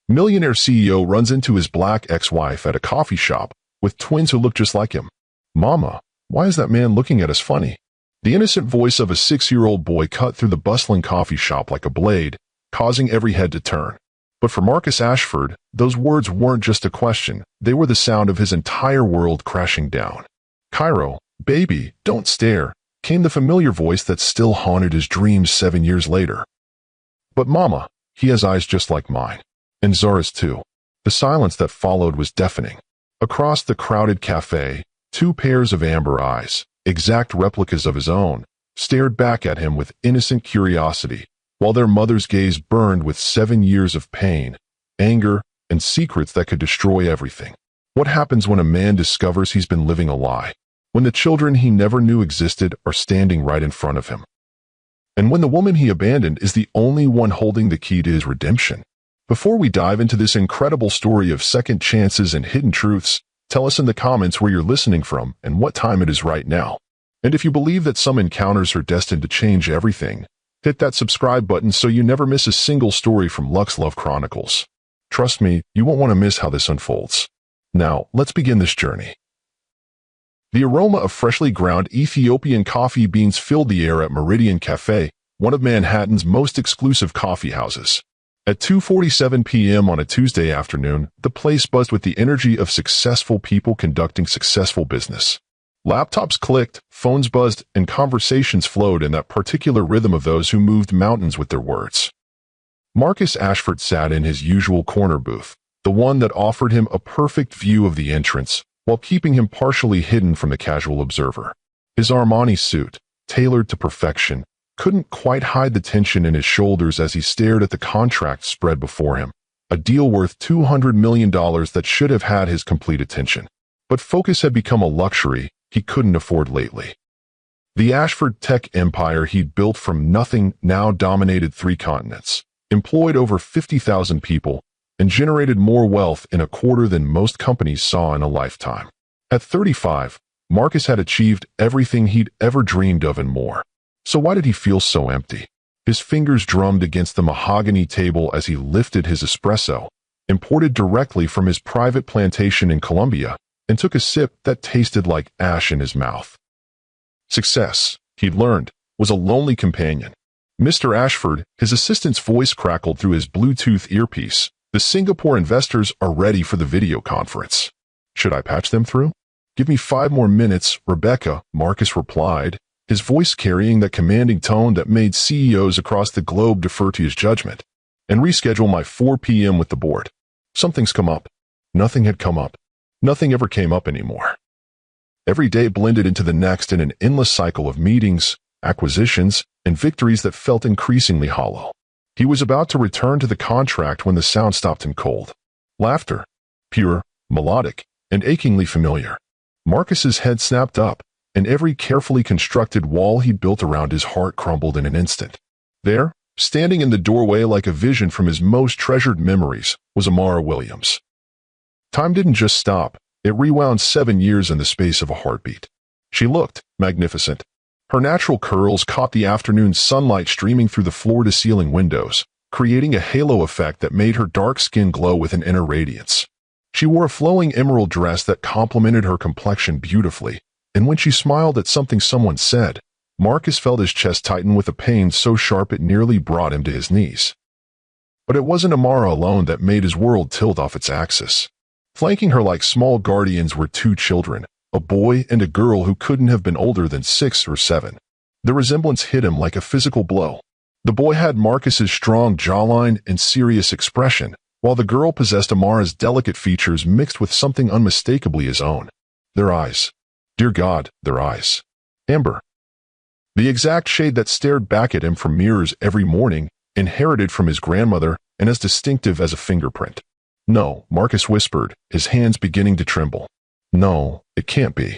Millionaire CEO runs into his black ex-wife at a coffee shop with twins who look just like him. Mama, why is that man looking at us funny? The innocent voice of a 6-year-old boy cut through the bustling coffee shop like a blade, causing every head to turn. But for Marcus Ashford, those words weren't just a question, they were the sound of his entire world crashing down. Cairo, baby, don't stare, came the familiar voice that still haunted his dreams 7 years later. But Mama, he has eyes just like mine. And Zara's too. The silence that followed was deafening. Across the crowded cafe, two pairs of amber eyes, exact replicas of his own, stared back at him with innocent curiosity, while their mother's gaze burned with 7 years of pain, anger, and secrets that could destroy everything. What happens when a man discovers he's been living a lie? When the children he never knew existed are standing right in front of him? And when the woman he abandoned is the only one holding the key to his redemption? Before we dive into this incredible story of second chances and hidden truths, tell us in the comments where you're listening from and what time it is right now. And if you believe that some encounters are destined to change everything, hit that subscribe button so you never miss a single story from Lux Love Chronicles. Trust me, you won't want to miss how this unfolds. Now, let's begin this journey. The aroma of freshly ground Ethiopian coffee beans filled the air at Meridian Cafe, one of Manhattan's most exclusive coffee houses. At 2:47 p.m. on a Tuesday afternoon, the place buzzed with the energy of successful people conducting successful business. Laptops clicked, phones buzzed, and conversations flowed in that particular rhythm of those who moved mountains with their words. Marcus Ashford sat in his usual corner booth, the one that offered him a perfect view of the entrance, while keeping him partially hidden from the casual observer. His Armani suit, tailored to perfection, couldn't quite hide the tension in his shoulders as he stared at the contract spread before him, a deal worth $200 million that should have had his complete attention. But focus had become a luxury he couldn't afford lately. The Ashford tech empire he'd built from nothing now dominated 3 continents, employed over 50,000 people, and generated more wealth in a quarter than most companies saw in a lifetime. At 35, Marcus had achieved everything he'd ever dreamed of and more. So why did he feel so empty? His fingers drummed against the mahogany table as he lifted his espresso, imported directly from his private plantation in Colombia, and took a sip that tasted like ash in his mouth. Success, he'd learned, was a lonely companion. Mr. Ashford, his assistant's voice crackled through his Bluetooth earpiece. The Singapore investors are ready for the video conference. Should I patch them through? Give me 5 more minutes, Rebecca, Marcus replied, his voice carrying that commanding tone that made CEOs across the globe defer to his judgment. And reschedule my 4 p.m. with the board. Something's come up. Nothing had come up. Nothing ever came up anymore. Every day blended into the next in an endless cycle of meetings, acquisitions, and victories that felt increasingly hollow. He was about to return to the contract when the sound stopped him cold. Laughter. Pure, melodic, and achingly familiar. Marcus's head snapped up, and every carefully constructed wall he'd built around his heart crumbled in an instant. There, standing in the doorway like a vision from his most treasured memories, was Amara Williams. Time didn't just stop, it rewound 7 years in the space of a heartbeat. She looked magnificent. Her natural curls caught the afternoon sunlight streaming through the floor-to-ceiling windows, creating a halo effect that made her dark skin glow with an inner radiance. She wore a flowing emerald dress that complemented her complexion beautifully, and when she smiled at something someone said, Marcus felt his chest tighten with a pain so sharp it nearly brought him to his knees. But it wasn't Amara alone that made his world tilt off its axis. Flanking her like small guardians were 2 children, a boy and a girl who couldn't have been older than 6 or 7. The resemblance hit him like a physical blow. The boy had Marcus's strong jawline and serious expression, while the girl possessed Amara's delicate features mixed with something unmistakably his own. Their eyes. Dear God, their eyes. Amber. The exact shade that stared back at him from mirrors every morning, inherited from his grandmother and as distinctive as a fingerprint. No, Marcus whispered, his hands beginning to tremble. No, it can't be.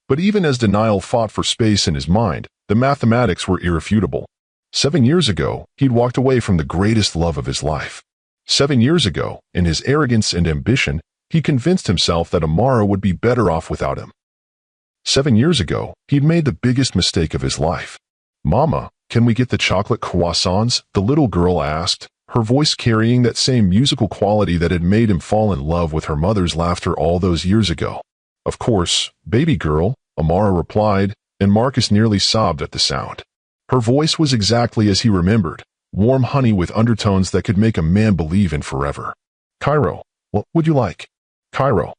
But even as denial fought for space in his mind, the mathematics were irrefutable. 7 years ago, he'd walked away from the greatest love of his life. 7 years ago, in his arrogance and ambition, he convinced himself that Amara would be better off without him. 7 years ago, he'd made the biggest mistake of his life. Mama, can we get the chocolate croissants? The little girl asked, her voice carrying that same musical quality that had made him fall in love with her mother's laughter all those years ago. "Of course, baby girl," Amara replied, and Marcus nearly sobbed at the sound. Her voice was exactly as he remembered, warm honey with undertones that could make a man believe in forever. "Cairo, what would you like?" "Cairo."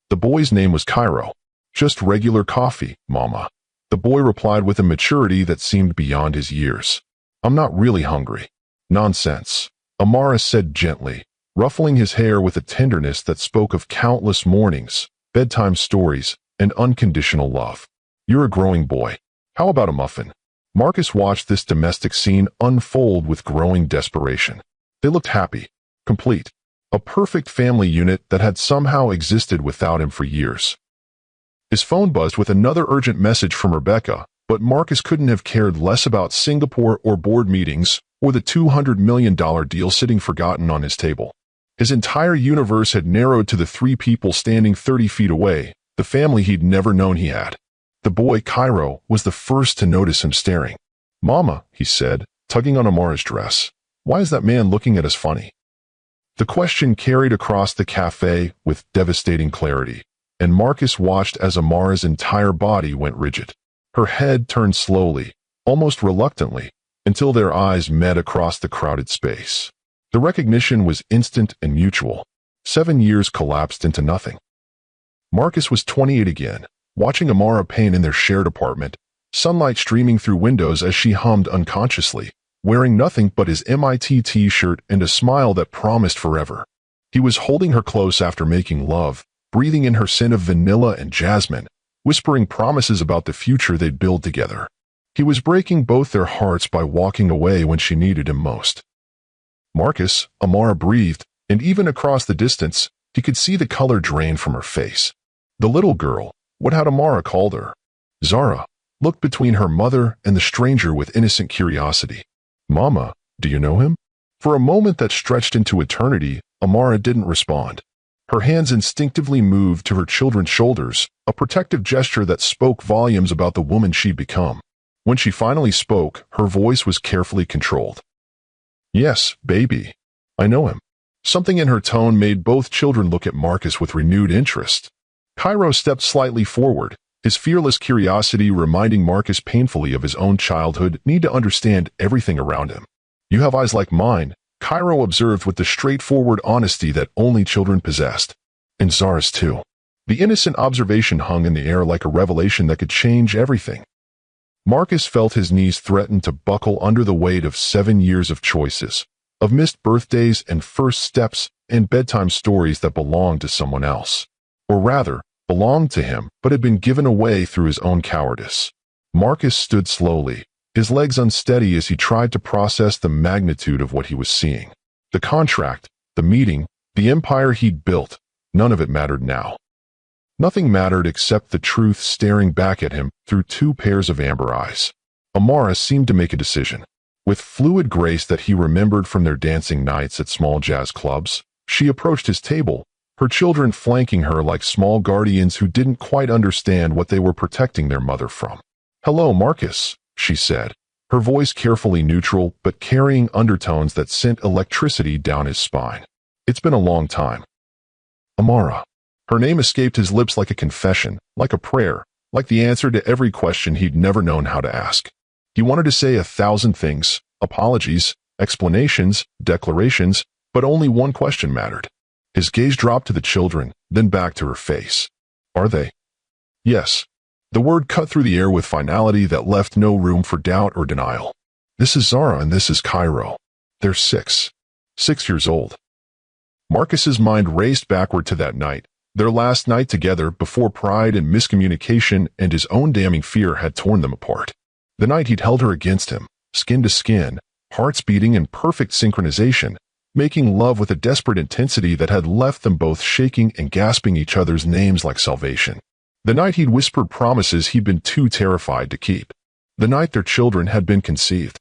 The boy's name was Cairo. "Just regular coffee, Mama." The boy replied with a maturity that seemed beyond his years. "I'm not really hungry." "Nonsense," Amara said gently, ruffling his hair with a tenderness that spoke of countless mornings, bedtime stories, and unconditional love. "You're a growing boy. How about a muffin?" Marcus watched this domestic scene unfold with growing desperation. They looked happy, complete, a perfect family unit that had somehow existed without him for years. His phone buzzed with another urgent message from Rebecca, but Marcus couldn't have cared less about Singapore or board meetings or the $200 million deal sitting forgotten on his table. His entire universe had narrowed to the three people standing 30 feet away, the family he'd never known he had. The boy, Cairo, was the first to notice him staring. "Mama," he said, tugging on Amara's dress, "why is that man looking at us funny?" The question carried across the cafe with devastating clarity, and Marcus watched as Amara's entire body went rigid. Her head turned slowly, almost reluctantly, until their eyes met across the crowded space. The recognition was instant and mutual. 7 years collapsed into nothing. Marcus was 28 again, watching Amara paint in their shared apartment, sunlight streaming through windows as she hummed unconsciously, wearing nothing but his MIT t-shirt and a smile that promised forever. He was holding her close after making love, breathing in her scent of vanilla and jasmine, whispering promises about the future they'd build together. He was breaking both their hearts by walking away when she needed him most. "Marcus," Amara breathed, and even across the distance, he could see the color drain from her face. The little girl, what had Amara called her? Zara, looked between her mother and the stranger with innocent curiosity. "Mama, do you know him?" For a moment that stretched into eternity, Amara didn't respond. Her hands instinctively moved to her children's shoulders, a protective gesture that spoke volumes about the woman she'd become. When she finally spoke, her voice was carefully controlled. "Yes, baby. I know him." Something in her tone made both children look at Marcus with renewed interest. Cairo stepped slightly forward, his fearless curiosity reminding Marcus painfully of his own childhood need to understand everything around him. "You have eyes like mine," Cairo observed with the straightforward honesty that only children possessed. "And Zara's too." The innocent observation hung in the air like a revelation that could change everything. Marcus felt his knees threaten to buckle under the weight of 7 years of choices, of missed birthdays and first steps and bedtime stories that belonged to someone else. Or rather, belonged to him but had been given away through his own cowardice. Marcus stood slowly, his legs unsteady as he tried to process the magnitude of what he was seeing. The contract, the meeting, the empire he'd built, none of it mattered now. Nothing mattered except the truth staring back at him through 2 pairs of amber eyes. Amara seemed to make a decision. With fluid grace that he remembered from their dancing nights at small jazz clubs, she approached his table, her children flanking her like small guardians who didn't quite understand what they were protecting their mother from. "Hello, Marcus," she said, her voice carefully neutral but carrying undertones that sent electricity down his spine. "It's been a long time." Amara. Her name escaped his lips like a confession, like a prayer, like the answer to every question he'd never known how to ask. He wanted to say 1,000 things, apologies, explanations, declarations, but only one question mattered. His gaze dropped to the children, then back to her face. "Are they?" "Yes." The word cut through the air with finality that left no room for doubt or denial. "This is Zara and this is Cairo. They're 6. 6 years old." Marcus's mind raced backward to that night, their last night together before pride and miscommunication and his own damning fear had torn them apart. The night he'd held her against him, skin to skin, hearts beating in perfect synchronization, making love with a desperate intensity that had left them both shaking and gasping each other's names like salvation. The night he'd whispered promises he'd been too terrified to keep. The night their children had been conceived.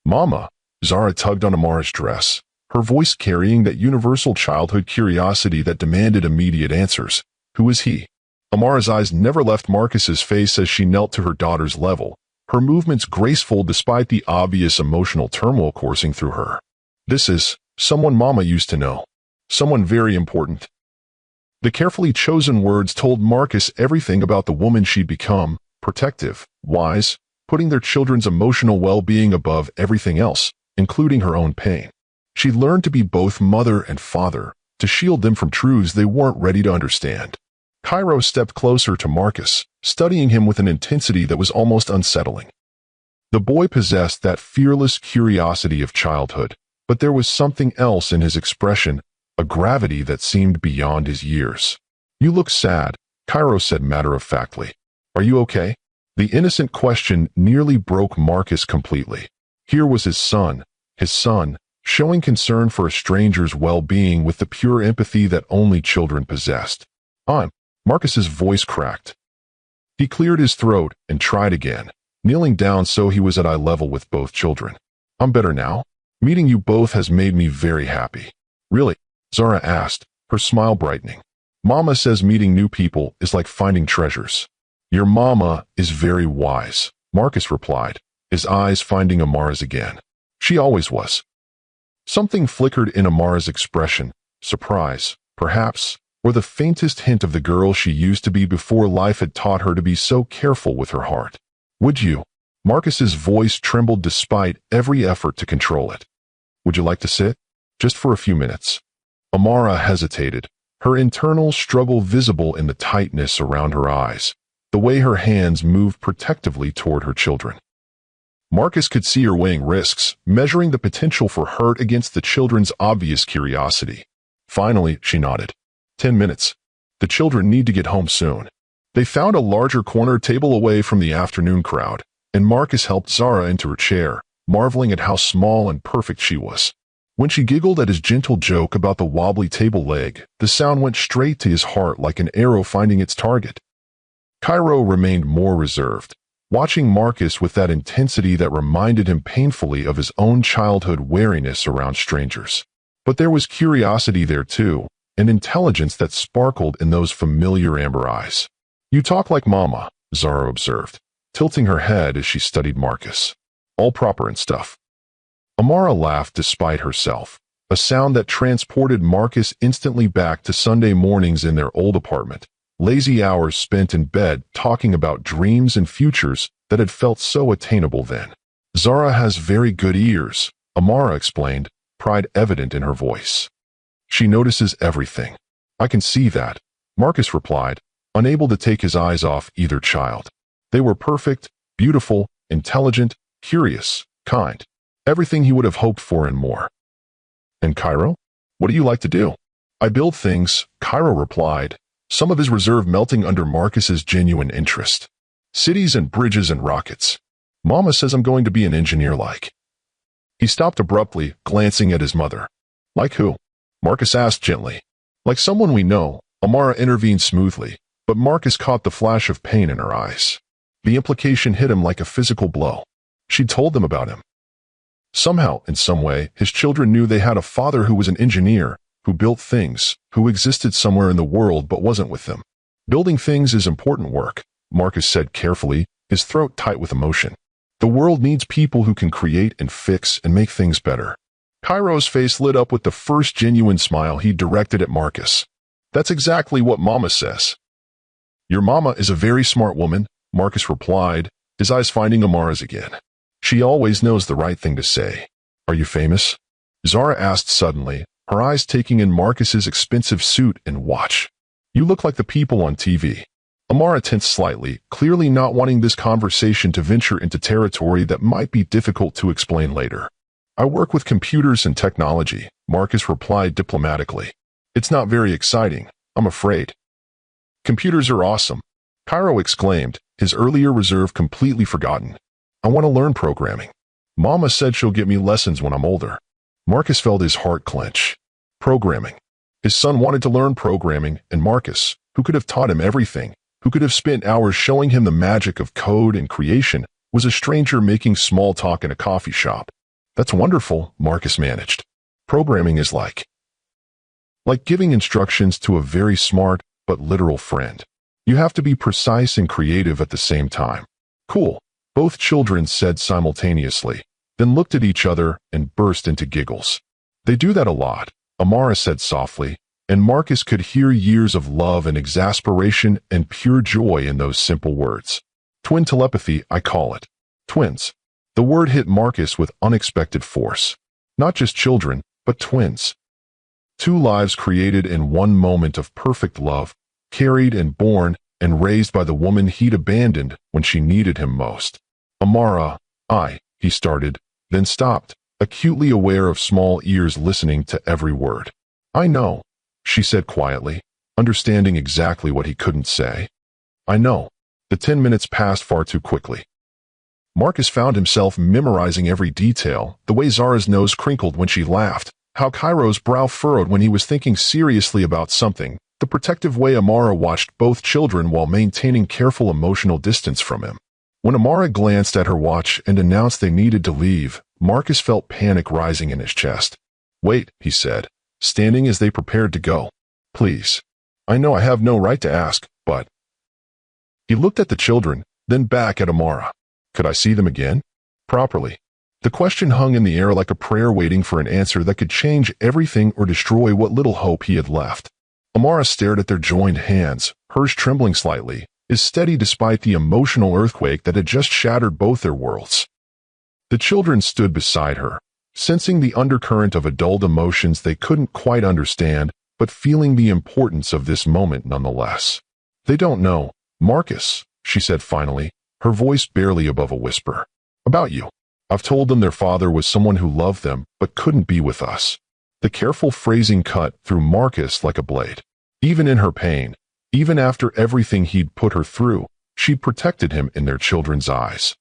"Mama," Zara tugged on Amara's dress, her voice carrying that universal childhood curiosity that demanded immediate answers. "Who is he?" Amara's eyes never left Marcus's face as she knelt to her daughter's level, her movements graceful despite the obvious emotional turmoil coursing through her. This is someone Mama used to know. Someone very important. The carefully chosen words told Marcus everything about the woman she'd become: protective, wise, putting their children's emotional well-being above everything else, including her own pain. She'd learned to be both mother and father, to shield them from truths they weren't ready to understand. Cairo stepped closer to Marcus, studying him with an intensity that was almost unsettling. The boy possessed that fearless curiosity of childhood, but there was something else in his expression, a gravity that seemed beyond his years. "You look sad," Cairo said matter-of-factly. "Are you okay?" The innocent question nearly broke Marcus completely. Here was his son, showing concern for a stranger's well-being with the pure empathy that only children possessed. Marcus's voice cracked. He cleared his throat and tried again, kneeling down so he was at eye level with both children. "I'm better now. Meeting you both has made me very happy." "Really?" Zara asked, her smile brightening. "Mama says meeting new people is like finding treasures." "Your mama is very wise," Marcus replied, his eyes finding Amara's again. "She always was." Something flickered in Amara's expression, surprise, perhaps, or the faintest hint of the girl she used to be before life had taught her to be so careful with her heart. "Would you?" Marcus's voice trembled despite every effort to control it. "Would you like to sit? Just for a few minutes?" Amara hesitated, her internal struggle visible in the tightness around her eyes, the way her hands moved protectively toward her children. Marcus could see her weighing risks, measuring the potential for hurt against the children's obvious curiosity. Finally, she nodded. 10 minutes. The children need to get home soon." They found a larger corner table away from the afternoon crowd, and Marcus helped Zara into her chair, marveling at how small and perfect she was. When she giggled at his gentle joke about the wobbly table leg, the sound went straight to his heart like an arrow finding its target. Cairo remained more reserved, watching Marcus with that intensity that reminded him painfully of his own childhood wariness around strangers. But there was curiosity there too, an intelligence that sparkled in those familiar amber eyes. "You talk like Mama," Zara observed, tilting her head as she studied Marcus. "All proper and stuff." Amara laughed despite herself, a sound that transported Marcus instantly back to Sunday mornings in their old apartment, lazy hours spent in bed talking about dreams and futures that had felt so attainable then. "Zara has very good ears," Amara explained, pride evident in her voice. "She notices everything." "I can see that," Marcus replied, unable to take his eyes off either child. They were perfect, beautiful, intelligent, curious, kind. Everything he would have hoped for and more. "And Cairo? What do you like to do?" "I build things," Cairo replied, some of his reserve melting under Marcus's genuine interest. "Cities and bridges and rockets. Mama says I'm going to be an engineer like." He stopped abruptly, glancing at his mother. "Like who?" Marcus asked gently. "Like someone we know," Amara intervened smoothly, but Marcus caught the flash of pain in her eyes. The implication hit him like a physical blow. She'd told them about him. Somehow, in some way, his children knew they had a father who was an engineer, who built things, who existed somewhere in the world but wasn't with them. "Building things is important work," Marcus said carefully, his throat tight with emotion. "The world needs people who can create and fix and make things better." Cairo's face lit up with the first genuine smile he directed at Marcus. "That's exactly what Mama says." "Your Mama is a very smart woman," Marcus replied, his eyes finding Amara's again. "She always knows the right thing to say." "Are you famous?" Zara asked suddenly, her eyes taking in Marcus's expensive suit and watch. "You look like the people on TV." Amara tensed slightly, clearly not wanting this conversation to venture into territory that might be difficult to explain later. "I work with computers and technology," Marcus replied diplomatically. "It's not very exciting, I'm afraid." "Computers are awesome," Cairo exclaimed, his earlier reserve completely forgotten. "I want to learn programming. Mama said she'll get me lessons when I'm older." Marcus felt his heart clench. Programming. His son wanted to learn programming, and Marcus, who could have taught him everything, who could have spent hours showing him the magic of code and creation, was a stranger making small talk in a coffee shop. "That's wonderful," Marcus managed. "Programming is like giving instructions to a very smart but literal friend. You have to be precise and creative at the same time." "Cool," both children said simultaneously, then looked at each other and burst into giggles. They do that a lot, Amara said softly, and Marcus could hear years of love and exasperation and pure joy in those simple words. Twin telepathy, I call it. Twins. The word hit Marcus with unexpected force. Not just children, but twins. Two lives created in one moment of perfect love, carried and born and raised by the woman he'd abandoned when she needed him most. Amara, he started, then stopped, acutely aware of small ears listening to every word. I know, she said quietly, understanding exactly what he couldn't say. I know. The 10 minutes passed far too quickly. Marcus found himself memorizing every detail, the way Zara's nose crinkled when she laughed, how Cairo's brow furrowed when he was thinking seriously about something, the protective way Amara watched both children while maintaining careful emotional distance from him. When Amara glanced at her watch and announced they needed to leave, Marcus felt panic rising in his chest. Wait, he said, standing as they prepared to go. Please. I know I have no right to ask, but... He looked at the children, then back at Amara. Could I see them again? Properly. The question hung in the air like a prayer waiting for an answer that could change everything or destroy what little hope he had left. Amara stared at their joined hands, hers trembling slightly, is steady despite the emotional earthquake that had just shattered both their worlds. The children stood beside her, sensing the undercurrent of adult emotions they couldn't quite understand, but feeling the importance of this moment nonetheless. They don't know, Marcus, she said finally, her voice barely above a whisper. About you. I've told them their father was someone who loved them but couldn't be with us. The careful phrasing cut through Marcus like a blade. Even in her pain, even after everything he'd put her through, she'd protected him in their children's eyes.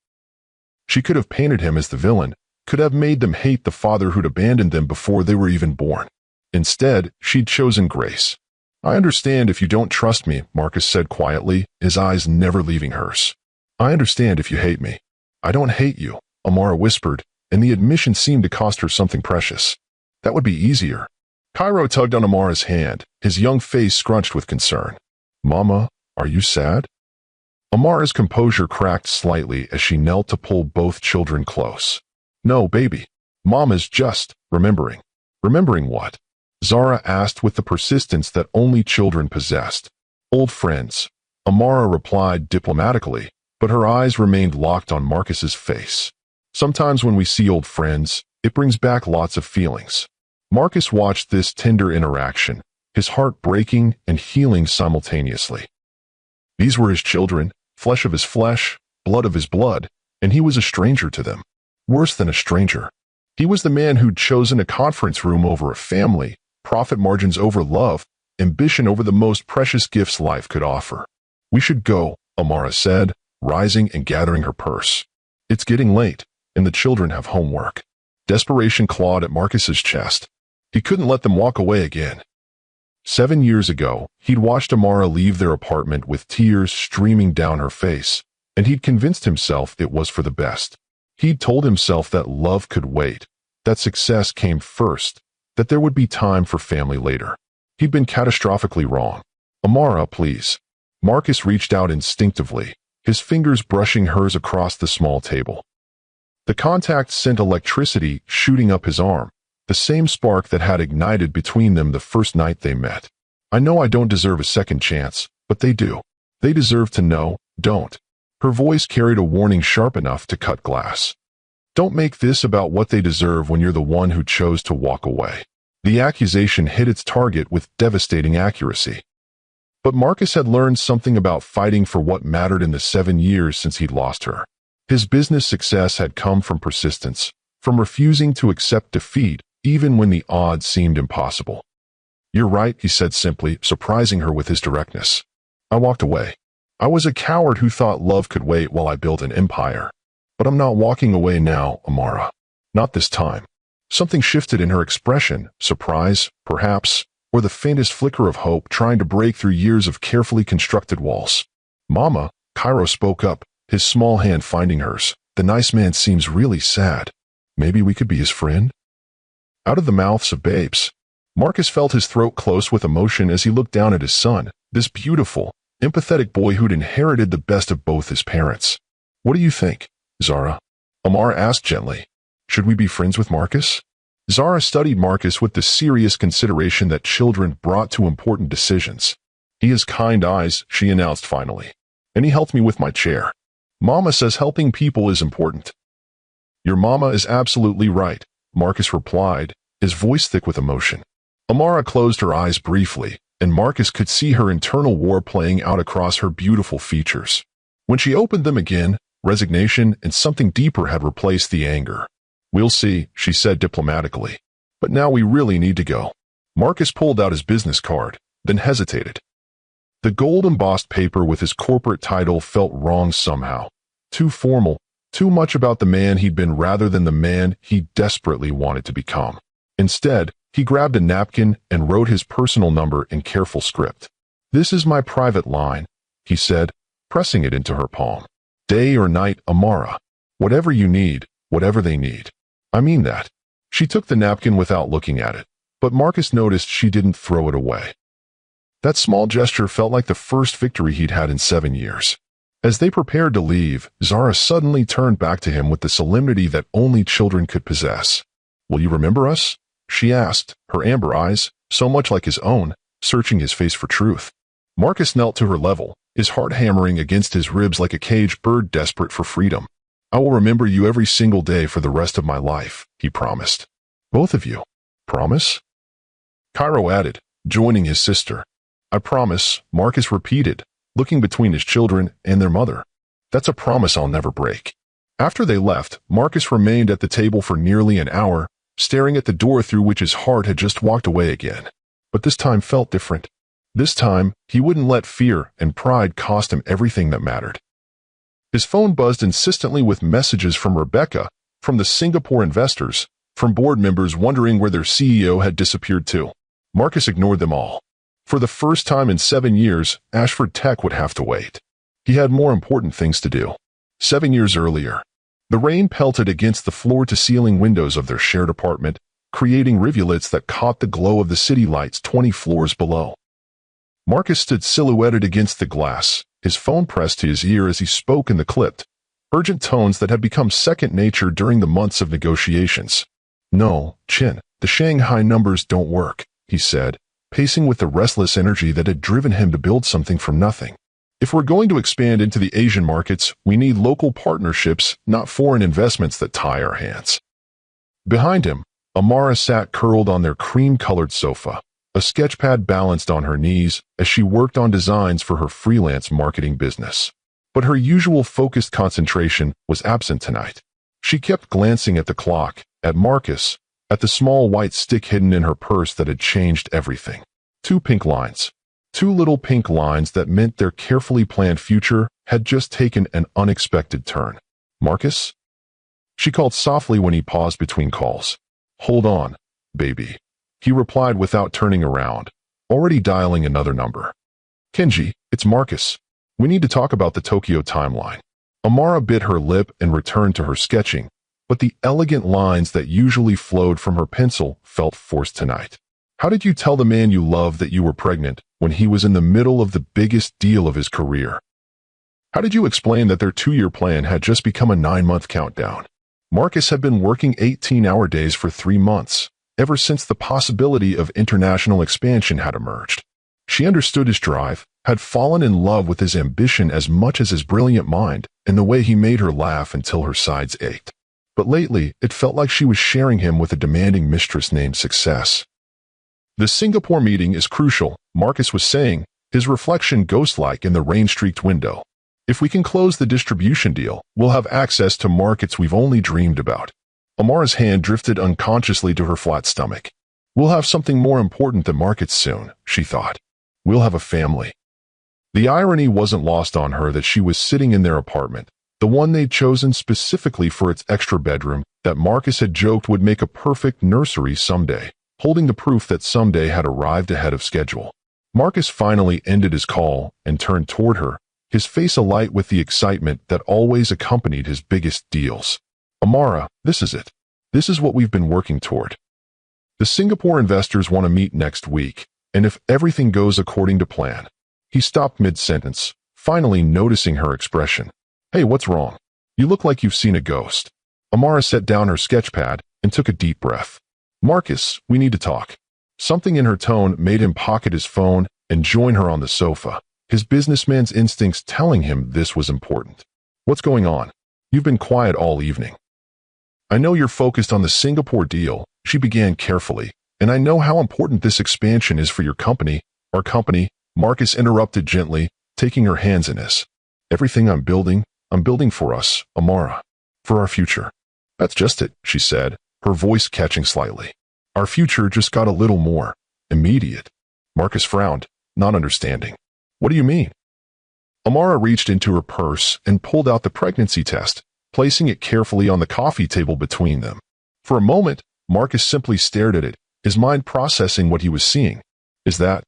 She could have painted him as the villain, could have made them hate the father who'd abandoned them before they were even born. Instead, she'd chosen grace. I understand if you don't trust me, Marcus said quietly, his eyes never leaving hers. I understand if you hate me. I don't hate you, Amara whispered, and the admission seemed to cost her something precious. That would be easier. Cairo tugged on Amara's hand, his young face scrunched with concern. Mama, are you sad? Amara's composure cracked slightly as she knelt to pull both children close. No, baby. Mama's just remembering. Remembering what? Zara asked with the persistence that only children possessed. Old friends. Amara replied diplomatically, but her eyes remained locked on Marcus's face. Sometimes when we see old friends, it brings back lots of feelings. Marcus watched this tender interaction, his heart breaking and healing simultaneously. These were his children, flesh of his flesh, blood of his blood, and he was a stranger to them. Worse than a stranger. He was the man who'd chosen a conference room over a family, profit margins over love, ambition over the most precious gifts life could offer. We should go, Amara said, rising and gathering her purse. It's getting late, and the children have homework. Desperation clawed at Marcus's chest. He couldn't let them walk away again. 7 years ago, he'd watched Amara leave their apartment with tears streaming down her face, and he'd convinced himself it was for the best. He'd told himself that love could wait, that success came first, that there would be time for family later. He'd been catastrophically wrong. Amara, please. Marcus reached out instinctively, his fingers brushing hers across the small table. The contact sent electricity shooting up his arm, the same spark that had ignited between them the first night they met. I know I don't deserve a second chance, but they do. They deserve to know, don't. Her voice carried a warning sharp enough to cut glass. Don't make this about what they deserve when you're the one who chose to walk away. The accusation hit its target with devastating accuracy. But Marcus had learned something about fighting for what mattered in the 7 years since he'd lost her. His business success had come from persistence, from refusing to accept defeat even when the odds seemed impossible. You're right, he said simply, surprising her with his directness. I walked away. I was a coward who thought love could wait while I built an empire. But I'm not walking away now, Amara. Not this time. Something shifted in her expression, surprise, perhaps, or the faintest flicker of hope trying to break through years of carefully constructed walls. Mama, Cairo spoke up, his small hand finding hers. The nice man seems really sad. Maybe we could be his friend? Out of the mouths of babes. Marcus felt his throat close with emotion as he looked down at his son, this beautiful, empathetic boy who'd inherited the best of both his parents. What do you think, Zara? Amara asked gently. Should we be friends with Marcus? Zara studied Marcus with the serious consideration that children brought to important decisions. "He has kind eyes," she announced finally. "And he helped me with my chair. Mama says helping people is important." "Your mama is absolutely right," Marcus replied, his voice thick with emotion. Amara closed her eyes briefly, and Marcus could see her internal war playing out across her beautiful features. When she opened them again, resignation and something deeper had replaced the anger. "We'll see," she said diplomatically. "But now we really need to go." Marcus pulled out his business card, then hesitated. The gold-embossed paper with his corporate title felt wrong somehow. Too formal, too much about the man he'd been rather than the man he desperately wanted to become. Instead, he grabbed a napkin and wrote his personal number in careful script. "This is my private line," he said, pressing it into her palm. "Day or night, Amara. Whatever you need, whatever they need. I mean that." She took the napkin without looking at it, but Marcus noticed she didn't throw it away. That small gesture felt like the first victory he'd had in 7 years. As they prepared to leave, Zara suddenly turned back to him with the solemnity that only children could possess. "Will you remember us?" she asked, her amber eyes, so much like his own, searching his face for truth. Marcus knelt to her level, his heart hammering against his ribs like a caged bird desperate for freedom. "I will remember you every single day for the rest of my life," he promised. "Both of you? Promise?" Cairo added, joining his sister. "I promise," Marcus repeated, looking between his children and their mother. "That's a promise I'll never break." After they left, Marcus remained at the table for nearly an hour, staring at the door through which his heart had just walked away again. But this time felt different. This time, he wouldn't let fear and pride cost him everything that mattered. His phone buzzed insistently with messages from Rebecca, from the Singapore investors, from board members wondering where their CEO had disappeared to. Marcus ignored them all. For the first time in 7 years, Ashford Tech would have to wait. He had more important things to do. 7 years earlier, the rain pelted against the floor-to-ceiling windows of their shared apartment, creating rivulets that caught the glow of the city lights 20 floors below. Marcus stood silhouetted against the glass, his phone pressed to his ear as he spoke in the clipped, urgent tones that had become second nature during the months of negotiations. "No, Chin, the Shanghai numbers don't work," he said, pacing with the restless energy that had driven him to build something from nothing. "If we're going to expand into the Asian markets, we need local partnerships, not foreign investments that tie our hands." Behind him, Amara sat curled on their cream-colored sofa, a sketchpad balanced on her knees as she worked on designs for her freelance marketing business. But her usual focused concentration was absent tonight. She kept glancing at the clock, at Marcus, at the small white stick hidden in her purse that had changed everything. 2 pink lines. 2 little pink lines that meant their carefully planned future had just taken an unexpected turn. "Marcus?" She called softly when he paused between calls. "Hold on, baby," he replied without turning around, already dialing another number. "Kenji, it's Marcus. We need to talk about the Tokyo timeline." Amara bit her lip and returned to her sketching, but the elegant lines that usually flowed from her pencil felt forced tonight. "How did you tell the man you love that you were pregnant when he was in the middle of the biggest deal of his career? How did you explain that their 2-year plan had just become a 9-month countdown?" Marcus had been working 18-hour days for 3 months, ever since the possibility of international expansion had emerged. She understood his drive, had fallen in love with his ambition as much as his brilliant mind and the way he made her laugh until her sides ached. But lately, it felt like she was sharing him with a demanding mistress named Success. "The Singapore meeting is crucial," Marcus was saying, his reflection ghost-like in the rain-streaked window. "If we can close the distribution deal, we'll have access to markets we've only dreamed about." Amara's hand drifted unconsciously to her flat stomach. "We'll have something more important than markets soon," she thought. "We'll have a family." The irony wasn't lost on her that she was sitting in their apartment, the one they'd chosen specifically for its extra bedroom that Marcus had joked would make a perfect nursery someday, holding the proof that someday had arrived ahead of schedule. Marcus finally ended his call and turned toward her, his face alight with the excitement that always accompanied his biggest deals. "Amara, this is it. This is what we've been working toward. The Singapore investors want to meet next week, and if everything goes according to plan." He stopped mid-sentence, finally noticing her expression. "Hey, what's wrong? You look like you've seen a ghost." Amara set down her sketchpad and took a deep breath. Marcus, we need to talk. Something in her tone made him pocket his phone and join her on the sofa, his businessman's instincts telling him this was important. What's going on? You've been quiet all evening. I know you're focused on the Singapore deal, she began carefully, and I know how important this expansion is for your company, our company, Marcus interrupted gently, taking her hands in his. Everything I'm building for us, Amara. For our future. That's just it, she said, her voice catching slightly. Our future just got a little more immediate. Marcus frowned, not understanding. What do you mean? Amara reached into her purse and pulled out the pregnancy test, placing it carefully on the coffee table between them. For a moment, Marcus simply stared at it, his mind processing what he was seeing. Is that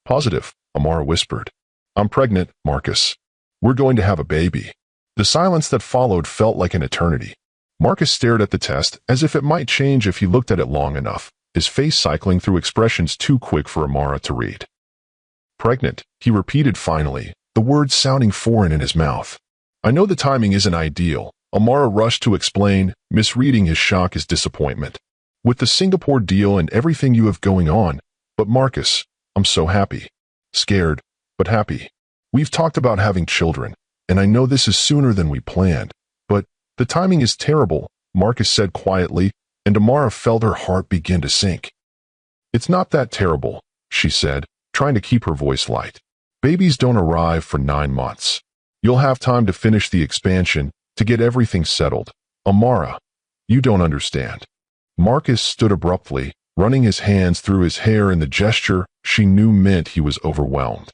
positive? Amara whispered. I'm pregnant, Marcus. We're going to have a baby. The silence that followed felt like an eternity. Marcus stared at the test as if it might change if he looked at it long enough, his face cycling through expressions too quick for Amara to read. Pregnant, he repeated finally, the words sounding foreign in his mouth. I know the timing isn't ideal, Amara rushed to explain, misreading his shock as disappointment. With the Singapore deal and everything you have going on, but Marcus, I'm so happy. Scared, but happy. We've talked about having children, and I know this is sooner than we planned, but the timing is terrible, Marcus said quietly, and Amara felt her heart begin to sink. It's not that terrible, she said, trying to keep her voice light. Babies don't arrive for 9 months. You'll have time to finish the expansion, to get everything settled. Amara, you don't understand. Marcus stood abruptly, running his hands through his hair in the gesture she knew meant he was overwhelmed.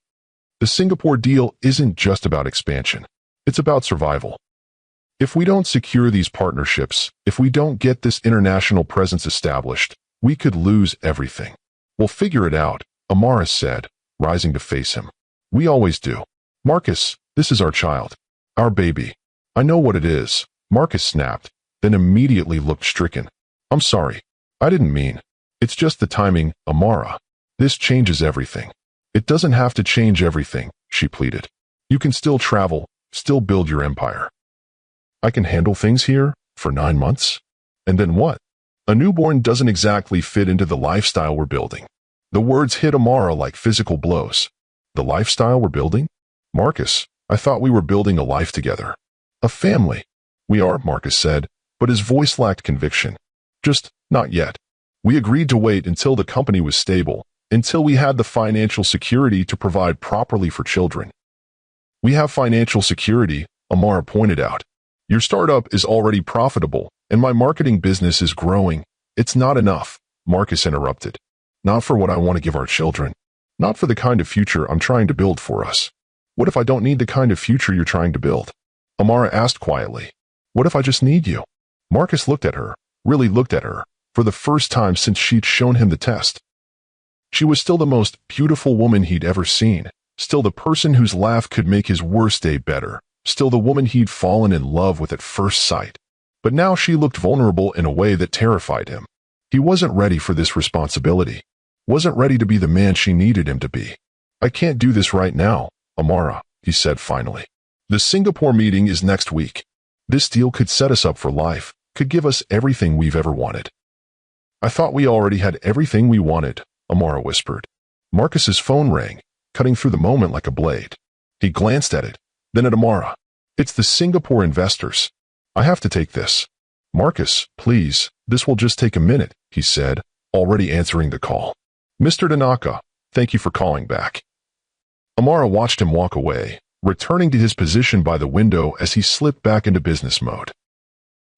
The Singapore deal isn't just about expansion. It's about survival. If we don't secure these partnerships, if we don't get this international presence established, we could lose everything. We'll figure it out, Amara said, rising to face him. We always do. Marcus, this is our child. Our baby. I know what it is, Marcus snapped, then immediately looked stricken. I'm sorry. I didn't mean. It's just the timing, Amara. This changes everything. It doesn't have to change everything, she pleaded. You can still travel, still build your empire. I can handle things here for 9 months? And then what? A newborn doesn't exactly fit into the lifestyle we're building. The words hit Amara like physical blows. The lifestyle we're building? Marcus, I thought we were building a life together. A family. We are, Marcus said, but his voice lacked conviction. Just not yet. We agreed to wait until the company was stable, until we had the financial security to provide properly for children. We have financial security, Amara pointed out. Your startup is already profitable, and my marketing business is growing. It's not enough, Marcus interrupted. Not for what I want to give our children. Not for the kind of future I'm trying to build for us. What if I don't need the kind of future you're trying to build? Amara asked quietly. What if I just need you? Marcus looked at her, really looked at her, for the first time since she'd shown him the test. She was still the most beautiful woman he'd ever seen, still the person whose laugh could make his worst day better, still the woman he'd fallen in love with at first sight. But now she looked vulnerable in a way that terrified him. He wasn't ready for this responsibility. Wasn't ready to be the man she needed him to be. I can't do this right now, Amara, he said finally. The Singapore meeting is next week. This deal could set us up for life, could give us everything we've ever wanted. I thought we already had everything we wanted, Amara whispered. Marcus's phone rang, cutting through the moment like a blade. He glanced at it, then at Amara. It's the Singapore investors. I have to take this. Marcus, please, this will just take a minute, he said, already answering the call. Mr. Tanaka, thank you for calling back. Amara watched him walk away, returning to his position by the window as he slipped back into business mode.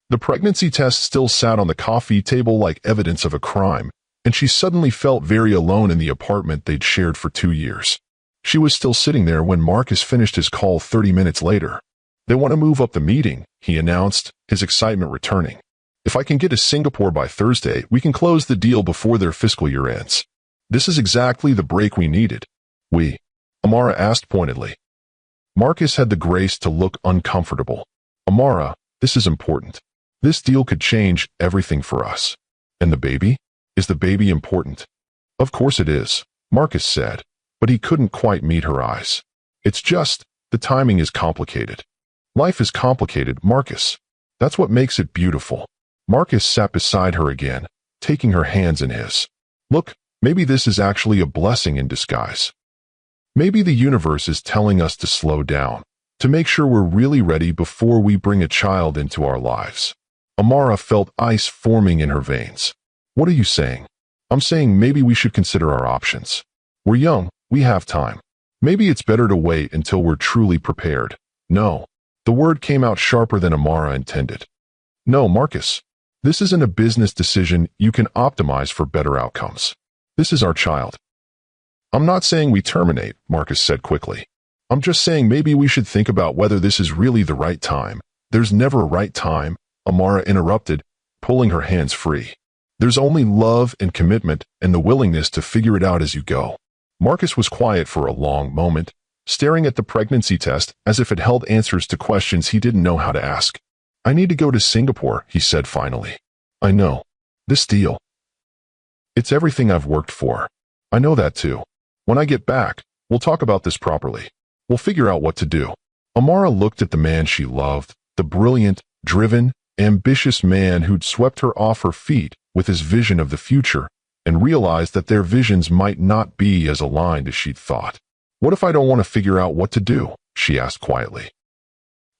The pregnancy test still sat on the coffee table like evidence of a crime, and she suddenly felt very alone in the apartment they'd shared for 2 years. She was still sitting there when Marcus finished his call 30 minutes later. They want to move up the meeting, he announced, his excitement returning. If I can get to Singapore by Thursday, we can close the deal before their fiscal year ends. This is exactly the break we needed. We? Amara asked pointedly. Marcus had the grace to look uncomfortable. Amara, this is important. This deal could change everything for us. And the baby? Is the baby important? Of course it is, Marcus said, but he couldn't quite meet her eyes. It's just, the timing is complicated. Life is complicated, Marcus. That's what makes it beautiful. Marcus sat beside her again, taking her hands in his. Look, maybe this is actually a blessing in disguise. Maybe the universe is telling us to slow down, to make sure we're really ready before we bring a child into our lives. Amara felt ice forming in her veins. What are you saying? I'm saying maybe we should consider our options. We're young, we have time. Maybe it's better to wait until we're truly prepared. No. The word came out sharper than Amara intended. No, Marcus. This isn't a business decision you can optimize for better outcomes. This is our child. I'm not saying we terminate, Marcus said quickly. I'm just saying maybe we should think about whether this is really the right time. There's never a right time, Amara interrupted, pulling her hands free. There's only love and commitment and the willingness to figure it out as you go. Marcus was quiet for a long moment, staring at the pregnancy test as if it held answers to questions he didn't know how to ask. I need to go to Singapore, he said finally. I know. This deal. It's everything I've worked for. I know that too. When I get back, we'll talk about this properly. We'll figure out what to do. Amara looked at the man she loved, the brilliant, driven, ambitious man who'd swept her off her feet with his vision of the future, and realized that their visions might not be as aligned as she'd thought. What if I don't want to figure out what to do? She asked quietly.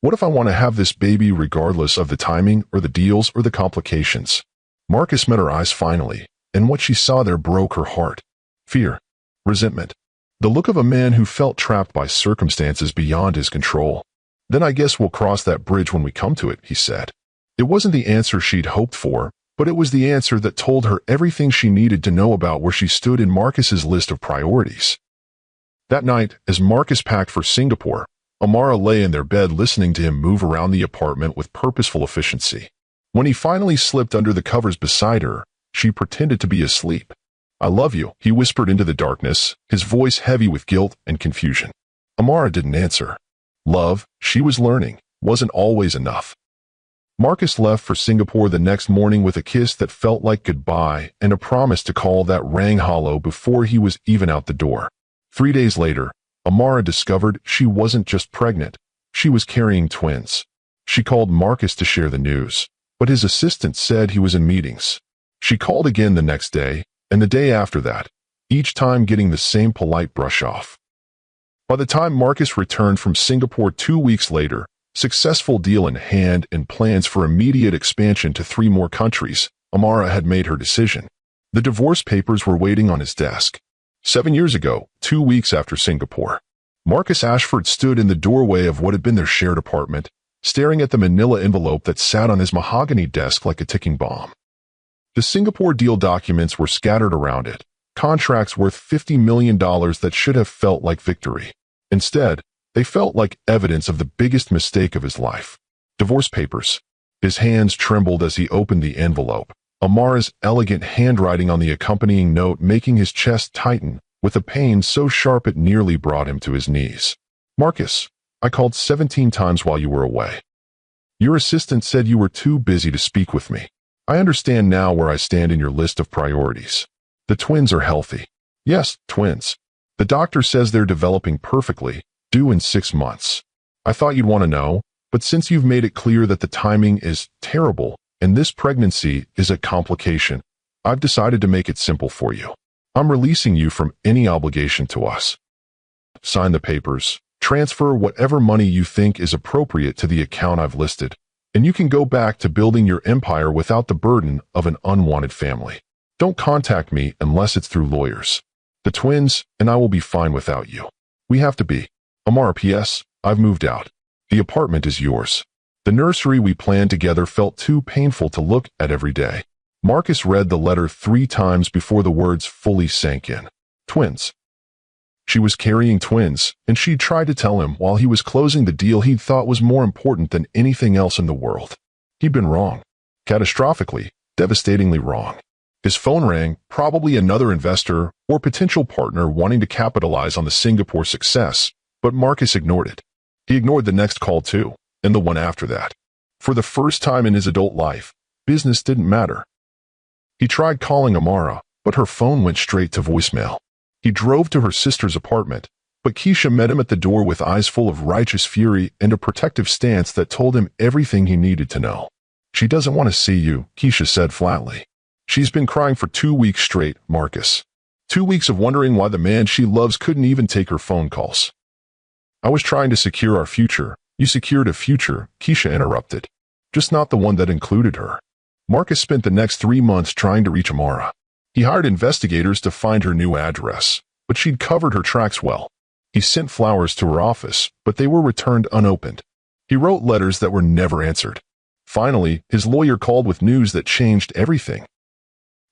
What if I want to have this baby regardless of the timing or the deals or the complications? Marcus met her eyes finally, and what she saw there broke her heart. Fear. Resentment. The look of a man who felt trapped by circumstances beyond his control. Then I guess we'll cross that bridge when we come to it, he said. It wasn't the answer she'd hoped for, but it was the answer that told her everything she needed to know about where she stood in Marcus's list of priorities. That night, as Marcus packed for Singapore, Amara lay in their bed listening to him move around the apartment with purposeful efficiency. When he finally slipped under the covers beside her, she pretended to be asleep. I love you, he whispered into the darkness, his voice heavy with guilt and confusion. Amara didn't answer. Love, she was learning, wasn't always enough. Marcus left for Singapore the next morning with a kiss that felt like goodbye and a promise to call that rang hollow before he was even out the door. 3 days later, Amara discovered she wasn't just pregnant, she was carrying twins. She called Marcus to share the news, but his assistant said he was in meetings. She called again the next day, and the day after that, each time getting the same polite brush off. By the time Marcus returned from Singapore 2 weeks later, successful deal in hand and plans for immediate expansion to 3 more countries, Amara had made her decision. The divorce papers were waiting on his desk. 7 years ago, 2 weeks after Singapore, Marcus Ashford stood in the doorway of what had been their shared apartment, staring at the manila envelope that sat on his mahogany desk like a ticking bomb. The Singapore deal documents were scattered around it, contracts worth $50 million that should have felt like victory. Instead, they felt like evidence of the biggest mistake of his life. Divorce papers. His hands trembled as he opened the envelope, Amara's elegant handwriting on the accompanying note making his chest tighten with a pain so sharp it nearly brought him to his knees. Marcus, I called 17 times while you were away. Your assistant said you were too busy to speak with me. I understand now where I stand in your list of priorities. The twins are healthy. Yes, twins. The doctor says they're developing perfectly, due in 6 months. I thought you'd want to know, but since you've made it clear that the timing is terrible and this pregnancy is a complication, I've decided to make it simple for you. I'm releasing you from any obligation to us. Sign the papers, transfer whatever money you think is appropriate to the account I've listed, and you can go back to building your empire without the burden of an unwanted family. Don't contact me unless it's through lawyers. The twins and I will be fine without you. We have to be. Amara, P.S. I've moved out. The apartment is yours. The nursery we planned together felt too painful to look at every day. Marcus read the letter 3 times before the words fully sank in. Twins. She was carrying twins, and she'd tried to tell him while he was closing the deal he'd thought was more important than anything else in the world. He'd been wrong. Catastrophically, devastatingly wrong. His phone rang, probably another investor or potential partner wanting to capitalize on the Singapore success, but Marcus ignored it. He ignored the next call too, and the one after that. For the first time in his adult life, business didn't matter. He tried calling Amara, but her phone went straight to voicemail. He drove to her sister's apartment, but Keisha met him at the door with eyes full of righteous fury and a protective stance that told him everything he needed to know. She doesn't want to see you, Keisha said flatly. She's been crying for 2 weeks straight, Marcus. 2 weeks of wondering why the man she loves couldn't even take her phone calls. I was trying to secure our future. You secured a future, Keisha interrupted. Just not the one that included her. Marcus spent the next 3 months trying to reach Amara. He hired investigators to find her new address, but she'd covered her tracks well. He sent flowers to her office, but they were returned unopened. He wrote letters that were never answered. Finally, his lawyer called with news that changed everything.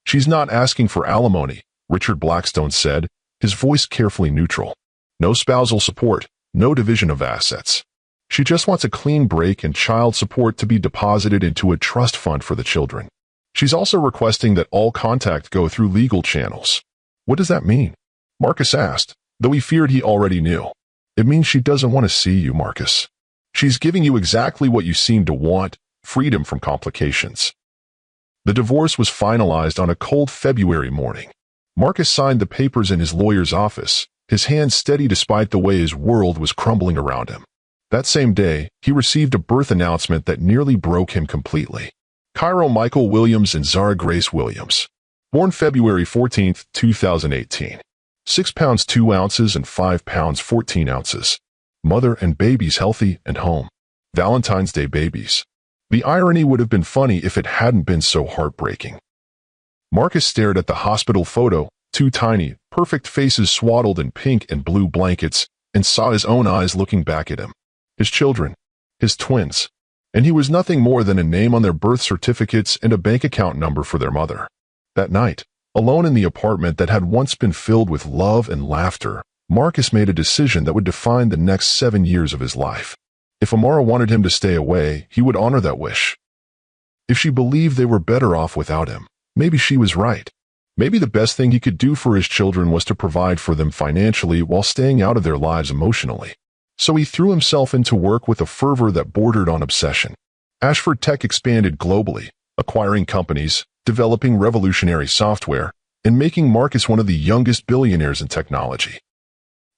She's not asking for alimony, Richard Blackstone said, his voice carefully neutral. No spousal support, no division of assets. She just wants a clean break and child support to be deposited into a trust fund for the children. She's also requesting that all contact go through legal channels. What does that mean? Marcus asked, though he feared he already knew. It means she doesn't want to see you, Marcus. She's giving you exactly what you seem to want, freedom from complications. The divorce was finalized on a cold February morning. Marcus signed the papers in his lawyer's office, his hands steady despite the way his world was crumbling around him. That same day, he received a birth announcement that nearly broke him completely. Cairo Michael Williams and Zara Grace Williams. Born February 14, 2018. 6 pounds 2 ounces and 5 pounds 14 ounces. Mother and babies healthy and home. Valentine's Day babies. The irony would have been funny if it hadn't been so heartbreaking. Marcus stared at the hospital photo, 2 tiny, perfect faces swaddled in pink and blue blankets, and saw his own eyes looking back at him. His children. His twins. And he was nothing more than a name on their birth certificates and a bank account number for their mother. That night, alone in the apartment that had once been filled with love and laughter, Marcus made a decision that would define the next 7 years of his life. If Amara wanted him to stay away, he would honor that wish. If she believed they were better off without him, maybe she was right. Maybe the best thing he could do for his children was to provide for them financially while staying out of their lives emotionally. So he threw himself into work with a fervor that bordered on obsession. Ashford Tech expanded globally, acquiring companies, developing revolutionary software, and making Marcus one of the youngest billionaires in technology.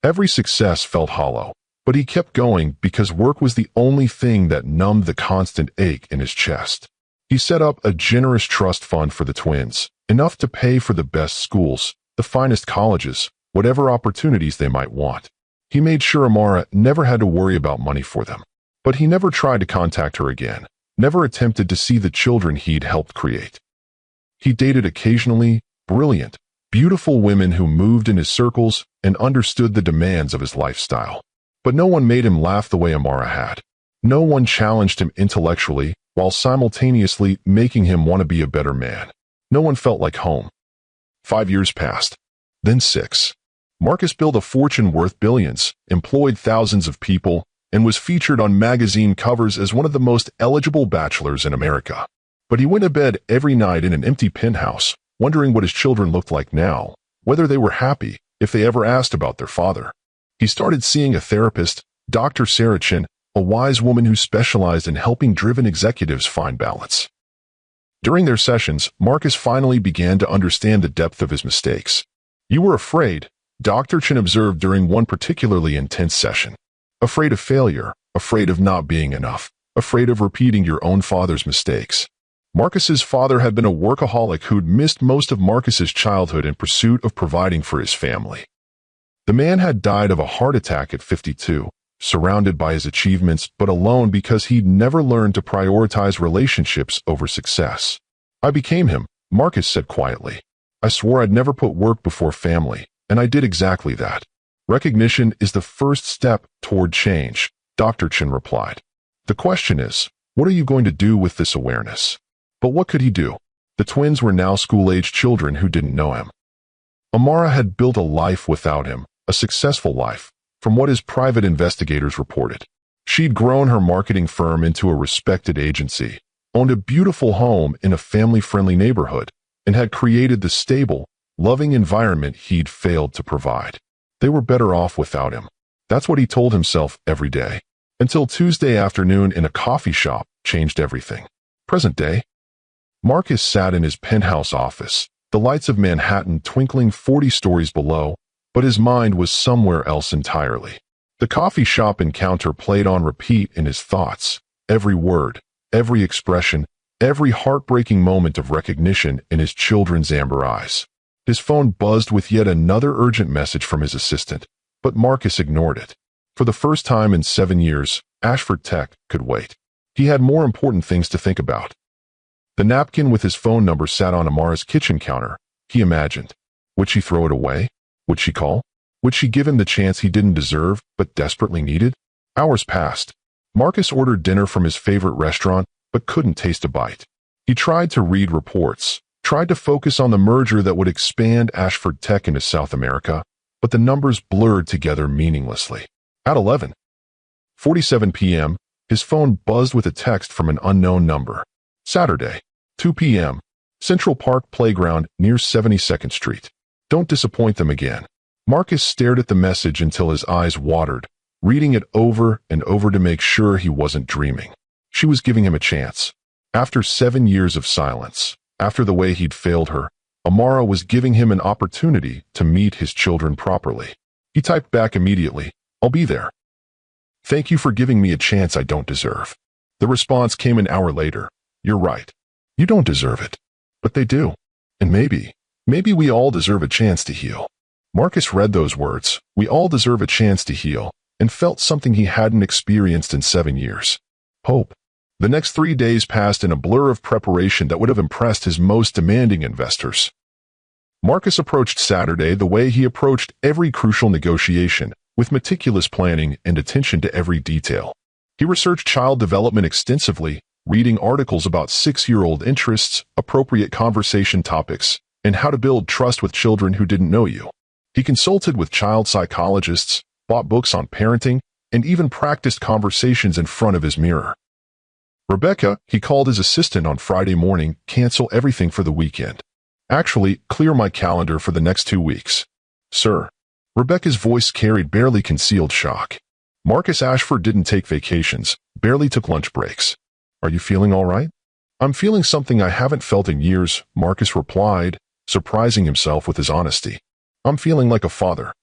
Every success felt hollow, but he kept going because work was the only thing that numbed the constant ache in his chest. He set up a generous trust fund for the twins, enough to pay for the best schools, the finest colleges, whatever opportunities they might want. He made sure Amara never had to worry about money for them. But he never tried to contact her again, never attempted to see the children he'd helped create. He dated occasionally brilliant, beautiful women who moved in his circles and understood the demands of his lifestyle. But no one made him laugh the way Amara had. No one challenged him intellectually while simultaneously making him want to be a better man. No one felt like home. 5 years passed. Then 6. Marcus built a fortune worth billions, employed thousands of people, and was featured on magazine covers as one of the most eligible bachelors in America. But he went to bed every night in an empty penthouse, wondering what his children looked like now, whether they were happy, if they ever asked about their father. He started seeing a therapist, Dr. Sarachin, a wise woman who specialized in helping driven executives find balance. During their sessions, Marcus finally began to understand the depth of his mistakes. You were afraid, Dr. Chin observed during one particularly intense session. Afraid of failure, afraid of not being enough, afraid of repeating your own father's mistakes. Marcus's father had been a workaholic who'd missed most of Marcus's childhood in pursuit of providing for his family. The man had died of a heart attack at 52, surrounded by his achievements but alone because he'd never learned to prioritize relationships over success. I became him, Marcus said quietly. I swore I'd never put work before family, and I did exactly that. Recognition is the first step toward change, Dr. Chin replied. The question is, what are you going to do with this awareness? But what could he do? The twins were now school-aged children who didn't know him. Amara had built a life without him, a successful life, from what his private investigators reported. She'd grown her marketing firm into a respected agency, owned a beautiful home in a family-friendly neighborhood, and had created the stable, loving environment he'd failed to provide. They were better off without him. That's what he told himself every day. Until Tuesday afternoon in a coffee shop changed everything. Present day. Marcus sat in his penthouse office, the lights of Manhattan twinkling 40 stories below, but his mind was somewhere else entirely. The coffee shop encounter played on repeat in his thoughts, every word, every expression, every heartbreaking moment of recognition in his children's amber eyes. His phone buzzed with yet another urgent message from his assistant, but Marcus ignored it. For the first time in 7 years, Ashford Tech could wait. He had more important things to think about. The napkin with his phone number sat on Amara's kitchen counter. He imagined. Would she throw it away? Would she call? Would she give him the chance he didn't deserve but desperately needed? Hours passed. Marcus ordered dinner from his favorite restaurant but couldn't taste a bite. He tried to read reports, tried to focus on the merger that would expand Ashford Tech into South America, but the numbers blurred together meaninglessly. At 11:47 p.m., his phone buzzed with a text from an unknown number. Saturday, 2 p.m., Central Park Playground near 72nd Street. Don't disappoint them again. Marcus stared at the message until his eyes watered, reading it over and over to make sure he wasn't dreaming. She was giving him a chance. After 7 years of silence, after the way he'd failed her, Amara was giving him an opportunity to meet his children properly. He typed back immediately, "I'll be there. Thank you for giving me a chance I don't deserve." The response came an hour later. "You're right. You don't deserve it. But they do. And maybe we all deserve a chance to heal." Marcus read those words, "We all deserve a chance to heal," and felt something he hadn't experienced in 7 years. Hope. The next 3 days passed in a blur of preparation that would have impressed his most demanding investors. Marcus approached Saturday the way he approached every crucial negotiation, with meticulous planning and attention to every detail. He researched child development extensively, reading articles about 6-year-old interests, appropriate conversation topics, and how to build trust with children who didn't know you. He consulted with child psychologists, bought books on parenting, and even practiced conversations in front of his mirror. Rebecca, he called his assistant on Friday morning, cancel everything for the weekend. Actually, clear my calendar for the next 2 weeks. Sir. Rebecca's voice carried barely concealed shock. Marcus Ashford didn't take vacations, barely took lunch breaks. Are you feeling all right? I'm feeling something I haven't felt in years, Marcus replied, surprising himself with his honesty. I'm feeling like a father.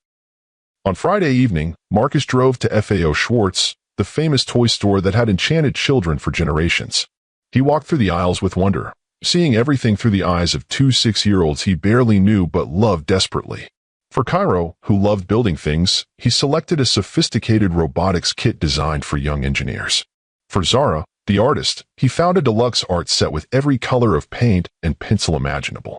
On Friday evening, Marcus drove to FAO Schwartz, the famous toy store that had enchanted children for generations. He walked through the aisles with wonder, seeing everything through the eyes of 2 6-year-olds he barely knew but loved desperately. For Cairo, who loved building things, he selected a sophisticated robotics kit designed for young engineers. For Zara, the artist, he found a deluxe art set with every color of paint and pencil imaginable.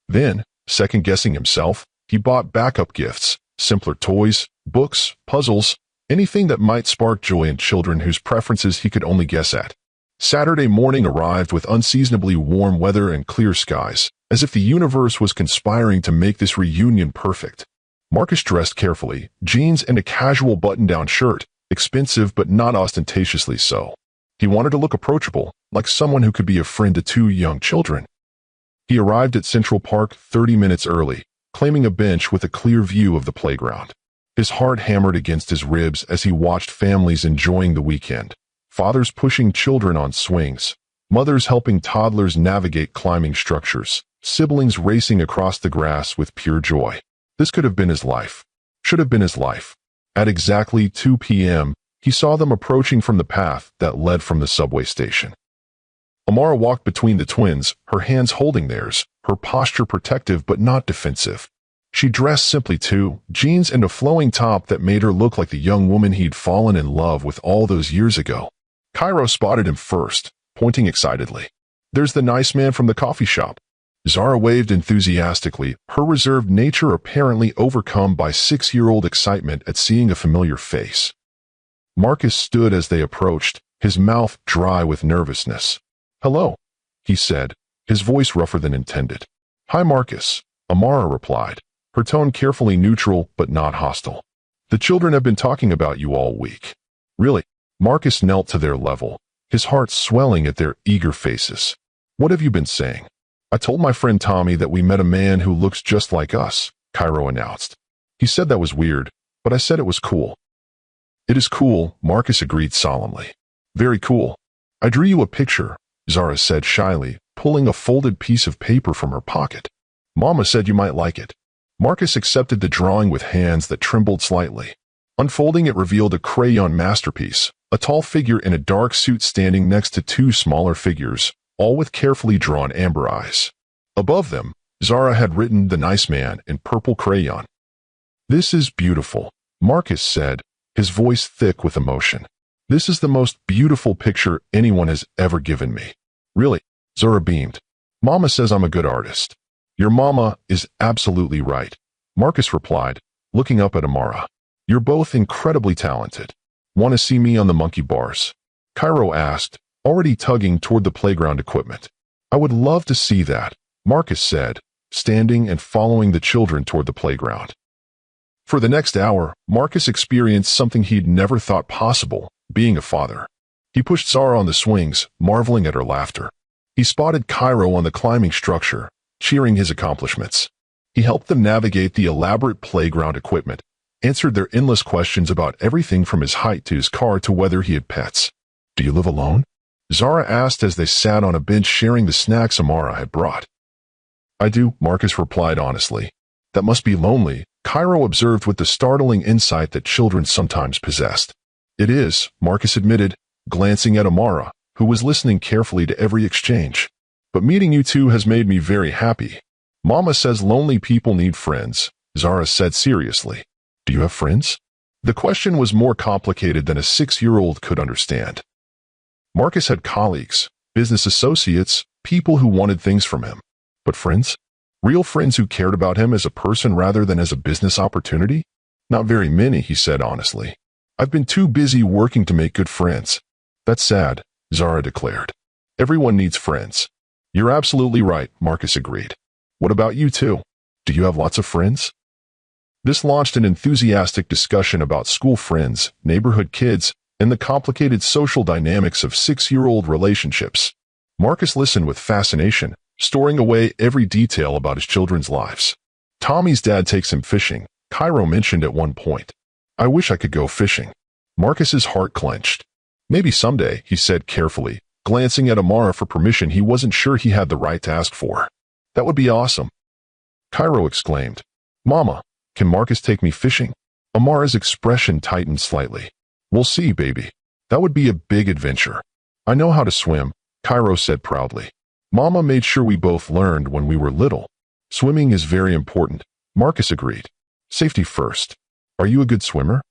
Then, second-guessing himself, he bought backup gifts, simpler toys, books, puzzles, anything that might spark joy in children whose preferences he could only guess at. Saturday morning arrived with unseasonably warm weather and clear skies, as if the universe was conspiring to make this reunion perfect. Marcus dressed carefully, jeans and a casual button-down shirt, expensive but not ostentatiously so. He wanted to look approachable, like someone who could be a friend to 2 young children. He arrived at Central Park 30 minutes early, claiming a bench with a clear view of the playground. His heart hammered against his ribs as he watched families enjoying the weekend. Fathers pushing children on swings, mothers helping toddlers navigate climbing structures, siblings racing across the grass with pure joy. This could have been his life. Should have been his life. At exactly 2 p.m., he saw them approaching from the path that led from the subway station. Amara walked between the twins, her hands holding theirs, her posture protective but not defensive. She dressed simply too, jeans and a flowing top that made her look like the young woman he'd fallen in love with all those years ago. Cairo spotted him first, pointing excitedly. There's the nice man from the coffee shop. Zara waved enthusiastically, her reserved nature apparently overcome by 6-year-old excitement at seeing a familiar face. Marcus stood as they approached, his mouth dry with nervousness. Hello, he said, his voice rougher than intended. Hi, Marcus, Amara replied, her tone carefully neutral but not hostile. The children have been talking about you all week. Really? Marcus knelt to their level, his heart swelling at their eager faces. What have you been saying? I told my friend Tommy that we met a man who looks just like us, Cairo announced. He said that was weird, but I said it was cool. It is cool, Marcus agreed solemnly. Very cool. I drew you a picture, Zara said shyly, pulling a folded piece of paper from her pocket. Mama said you might like it. Marcus accepted the drawing with hands that trembled slightly. Unfolding it revealed a crayon masterpiece, a tall figure in a dark suit standing next to 2 smaller figures, all with carefully drawn amber eyes. Above them, Zara had written "The Nice Man" in purple crayon. "This is beautiful," Marcus said, his voice thick with emotion. "This is the most beautiful picture anyone has ever given me." "Really?" Zara beamed. "Mama says I'm a good artist." "Your mama is absolutely right," Marcus replied, looking up at Amara. "You're both incredibly talented." "Want to see me on the monkey bars?" Cairo asked, already tugging toward the playground equipment. "I would love to see that," Marcus said, standing and following the children toward the playground. For the next hour, Marcus experienced something he'd never thought possible, being a father. He pushed Zara on the swings, marveling at her laughter. He spotted Cairo on the climbing structure, cheering his accomplishments. He helped them navigate the elaborate playground equipment, answered their endless questions about everything from his height to his car to whether he had pets. "Do you live alone?" Zara asked as they sat on a bench sharing the snacks Amara had brought. "I do," Marcus replied honestly. "That must be lonely," Cairo observed with the startling insight that children sometimes possessed. "It is," Marcus admitted, glancing at Amara, who was listening carefully to every exchange. "But meeting you two has made me very happy." "Mama says lonely people need friends," Zara said seriously. "Do you have friends?" The question was more complicated than a 6-year-old could understand. Marcus had colleagues, business associates, people who wanted things from him. But friends? Real friends who cared about him as a person rather than as a business opportunity? "Not very many," he said honestly. "I've been too busy working to make good friends." "That's sad," Zara declared. "Everyone needs friends." "You're absolutely right," Marcus agreed. "What about you two? Do you have lots of friends?" This launched an enthusiastic discussion about school friends, neighborhood kids, and the complicated social dynamics of 6-year-old relationships. Marcus listened with fascination, storing away every detail about his children's lives. "Tommy's dad takes him fishing," Cairo mentioned at one point. "I wish I could go fishing." Marcus's heart clenched. "Maybe someday," he said carefully, glancing at Amara for permission he wasn't sure he had the right to ask for. "That would be awesome." Cairo exclaimed, "Mama, can Marcus take me fishing?" Amara's expression tightened slightly. "We'll see, baby. That would be a big adventure." "I know how to swim," Cairo said proudly. "Mama made sure we both learned when we were little." "Swimming is very important," Marcus agreed. "Safety first." "Are you a good swimmer?"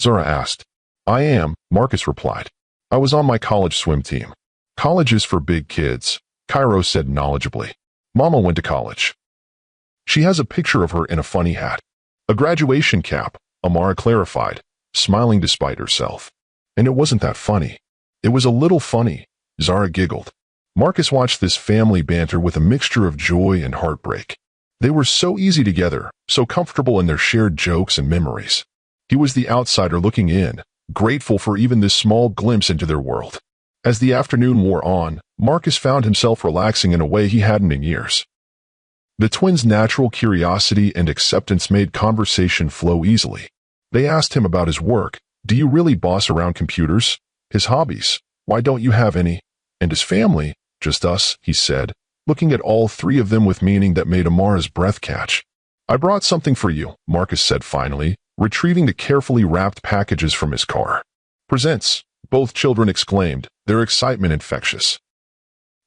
Zara asked. "I am," Marcus replied. "I was on my college swim team." "College is for big kids," Cairo said knowledgeably. "Mama went to college." "She has a picture of her in a funny hat." "A graduation cap," Amara clarified, smiling despite herself. "And it wasn't that funny." "It was a little funny," Zara giggled. Marcus watched this family banter with a mixture of joy and heartbreak. They were so easy together, so comfortable in their shared jokes and memories. He was the outsider looking in, grateful for even this small glimpse into their world. As the afternoon wore on, Marcus found himself relaxing in a way he hadn't in years. The twins' natural curiosity and acceptance made conversation flow easily. They asked him about his work. "Do you really boss around computers?" His hobbies. "Why don't you have any?" And his family. "Just us," he said, looking at all three of them with meaning that made Amara's breath catch. "I brought something for you," Marcus said finally, retrieving the carefully wrapped packages from his car. "Presents," both children exclaimed, their excitement infectious.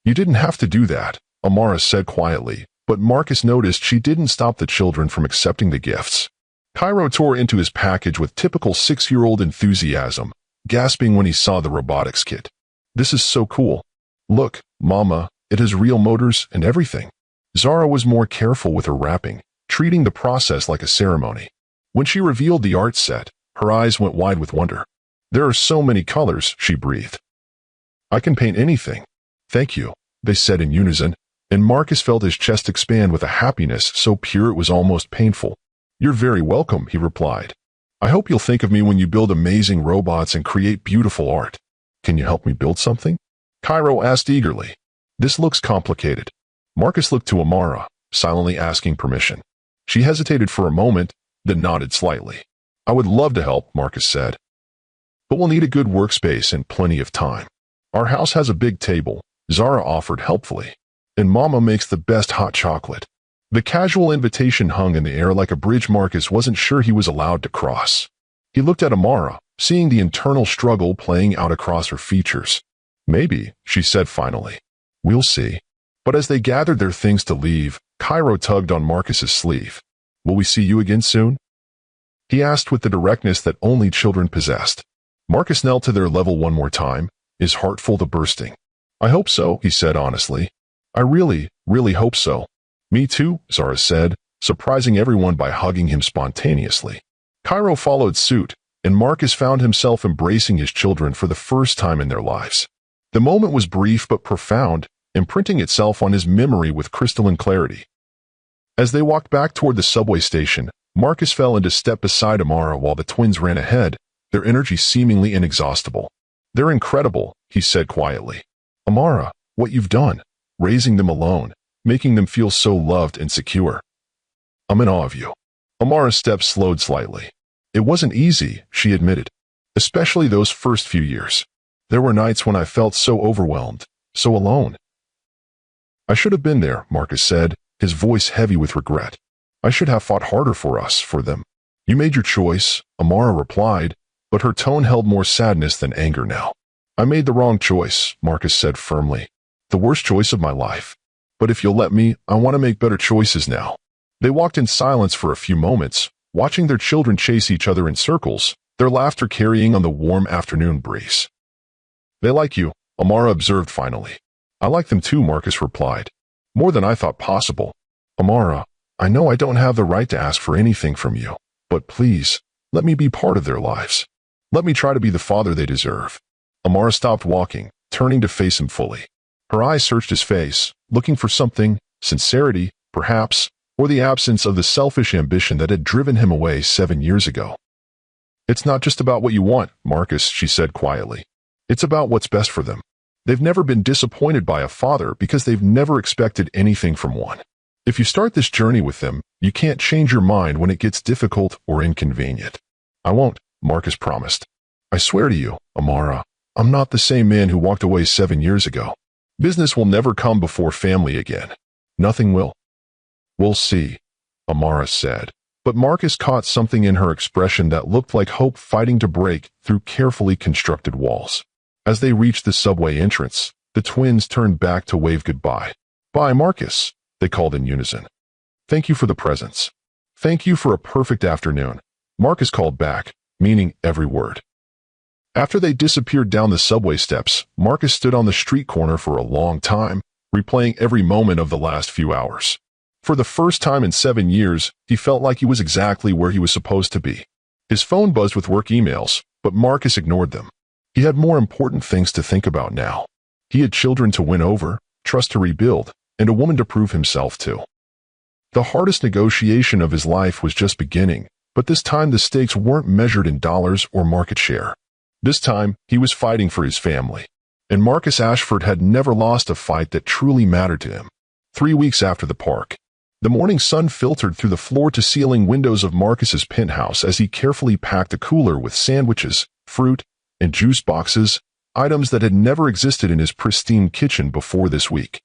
"You didn't have to do that," Amara said quietly, but Marcus noticed she didn't stop the children from accepting the gifts. Cairo tore into his package with typical 6-year-old enthusiasm, gasping when he saw the robotics kit. "This is so cool. Look, Mama, it has real motors and everything." Zara was more careful with her wrapping, treating the process like a ceremony. When she revealed the art set, her eyes went wide with wonder. "There are so many colors," she breathed. "I can paint anything." "Thank you," they said in unison, and Marcus felt his chest expand with a happiness so pure it was almost painful. "You're very welcome," he replied. "I hope you'll think of me when you build amazing robots and create beautiful art." "Can you help me build something?" Cairo asked eagerly. "This looks complicated." Marcus looked to Amara, silently asking permission. She hesitated for a moment, then nodded slightly. "I would love to help," Marcus said. "But we'll need a good workspace and plenty of time. Our house has a big table," Zara offered helpfully. "And Mama makes the best hot chocolate." The casual invitation hung in the air like a bridge Marcus wasn't sure he was allowed to cross. He looked at Amara, seeing the internal struggle playing out across her features. "Maybe," she said finally. We'll see. But as they gathered their things to leave, Cairo tugged on Marcus's sleeve. Will we see you again soon? He asked with the directness that only children possessed. Marcus knelt to their level one more time, his heart full to bursting. I hope so, he said honestly. I really, really hope so. Me too, Zara said, surprising everyone by hugging him spontaneously. Cairo followed suit, and Marcus found himself embracing his children for the first time in their lives. The moment was brief but profound, imprinting itself on his memory with crystalline clarity. As they walked back toward the subway station, Marcus fell into step beside Amara while the twins ran ahead, their energy seemingly inexhaustible. They're incredible, he said quietly. Amara, what you've done, raising them alone, making them feel so loved and secure. I'm in awe of you. Amara's steps slowed slightly. It wasn't easy, she admitted, especially those first few years. There were nights when I felt so overwhelmed, so alone. I should have been there, Marcus said, his voice heavy with regret. I should have fought harder for us, for them. You made your choice, Amara replied, but her tone held more sadness than anger now. I made the wrong choice, Marcus said firmly. The worst choice of my life. But if you'll let me, I want to make better choices now. They walked in silence for a few moments, watching their children chase each other in circles, their laughter carrying on the warm afternoon breeze. They like you, Amara observed finally. I like them too, Marcus replied. More than I thought possible. Amara, I know I don't have the right to ask for anything from you, but please, let me be part of their lives. Let me try to be the father they deserve. Amara stopped walking, turning to face him fully. Her eyes searched his face, looking for something, sincerity, perhaps, or the absence of the selfish ambition that had driven him away 7 years ago. It's not just about what you want, Marcus, she said quietly. It's about what's best for them. They've never been disappointed by a father because they've never expected anything from one. If you start this journey with them, you can't change your mind when it gets difficult or inconvenient. I won't, Marcus promised. I swear to you, Amara, I'm not the same man who walked away 7 years ago. Business will never come before family again. Nothing will. We'll see, Amara said. But Marcus caught something in her expression that looked like hope fighting to break through carefully constructed walls. As they reached the subway entrance, the twins turned back to wave goodbye. Bye, Marcus, they called in unison. Thank you for the presents. Thank you for a perfect afternoon, Marcus called back, meaning every word. After they disappeared down the subway steps, Marcus stood on the street corner for a long time, replaying every moment of the last few hours. For the first time in 7 years, he felt like he was exactly where he was supposed to be. His phone buzzed with work emails, but Marcus ignored them. He had more important things to think about now. He had children to win over, trust to rebuild, and a woman to prove himself to. The hardest negotiation of his life was just beginning, but this time the stakes weren't measured in dollars or market share. This time, he was fighting for his family. And Marcus Ashford had never lost a fight that truly mattered to him. 3 weeks after the park, the morning sun filtered through the floor-to-ceiling windows of Marcus's penthouse as he carefully packed a cooler with sandwiches, fruit, and juice boxes, items that had never existed in his pristine kitchen before this week.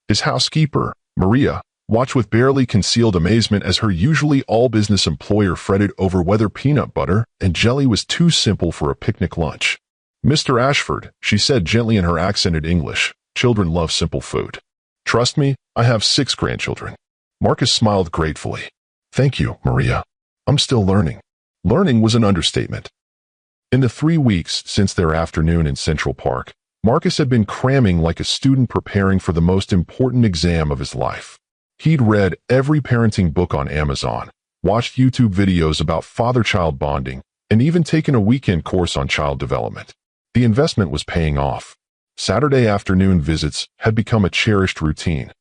His housekeeper, Maria, watched with barely concealed amazement as her usually all-business employer fretted over whether peanut butter and jelly was too simple for a picnic lunch. Mr. Ashford, she said gently in her accented English, children love simple food. Trust me, I have 6 grandchildren. Marcus smiled gratefully. Thank you, Maria. I'm still learning. Learning was an understatement. In the 3 weeks since their afternoon in Central Park, Marcus had been cramming like a student preparing for the most important exam of his life. He'd read every parenting book on Amazon, watched YouTube videos about father-child bonding, and even taken a weekend course on child development. The investment was paying off. Saturday afternoon visits had become a cherished routine.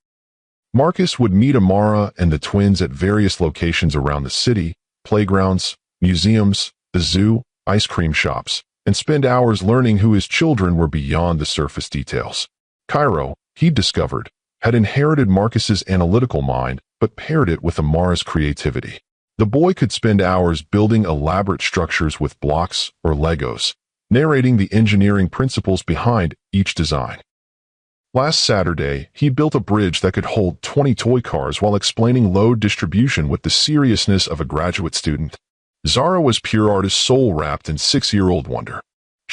Marcus would meet Amara and the twins at various locations around the city, playgrounds, museums, the zoo, ice cream shops, and spend hours learning who his children were beyond the surface details. Cairo, he'd discovered, had inherited Marcus's analytical mind, but paired it with Amara's creativity. The boy could spend hours building elaborate structures with blocks or Legos, narrating the engineering principles behind each design. Last Saturday, he built a bridge that could hold 20 toy cars while explaining load distribution with the seriousness of a graduate student. Zara was pure artist soul wrapped in 6-year-old wonder.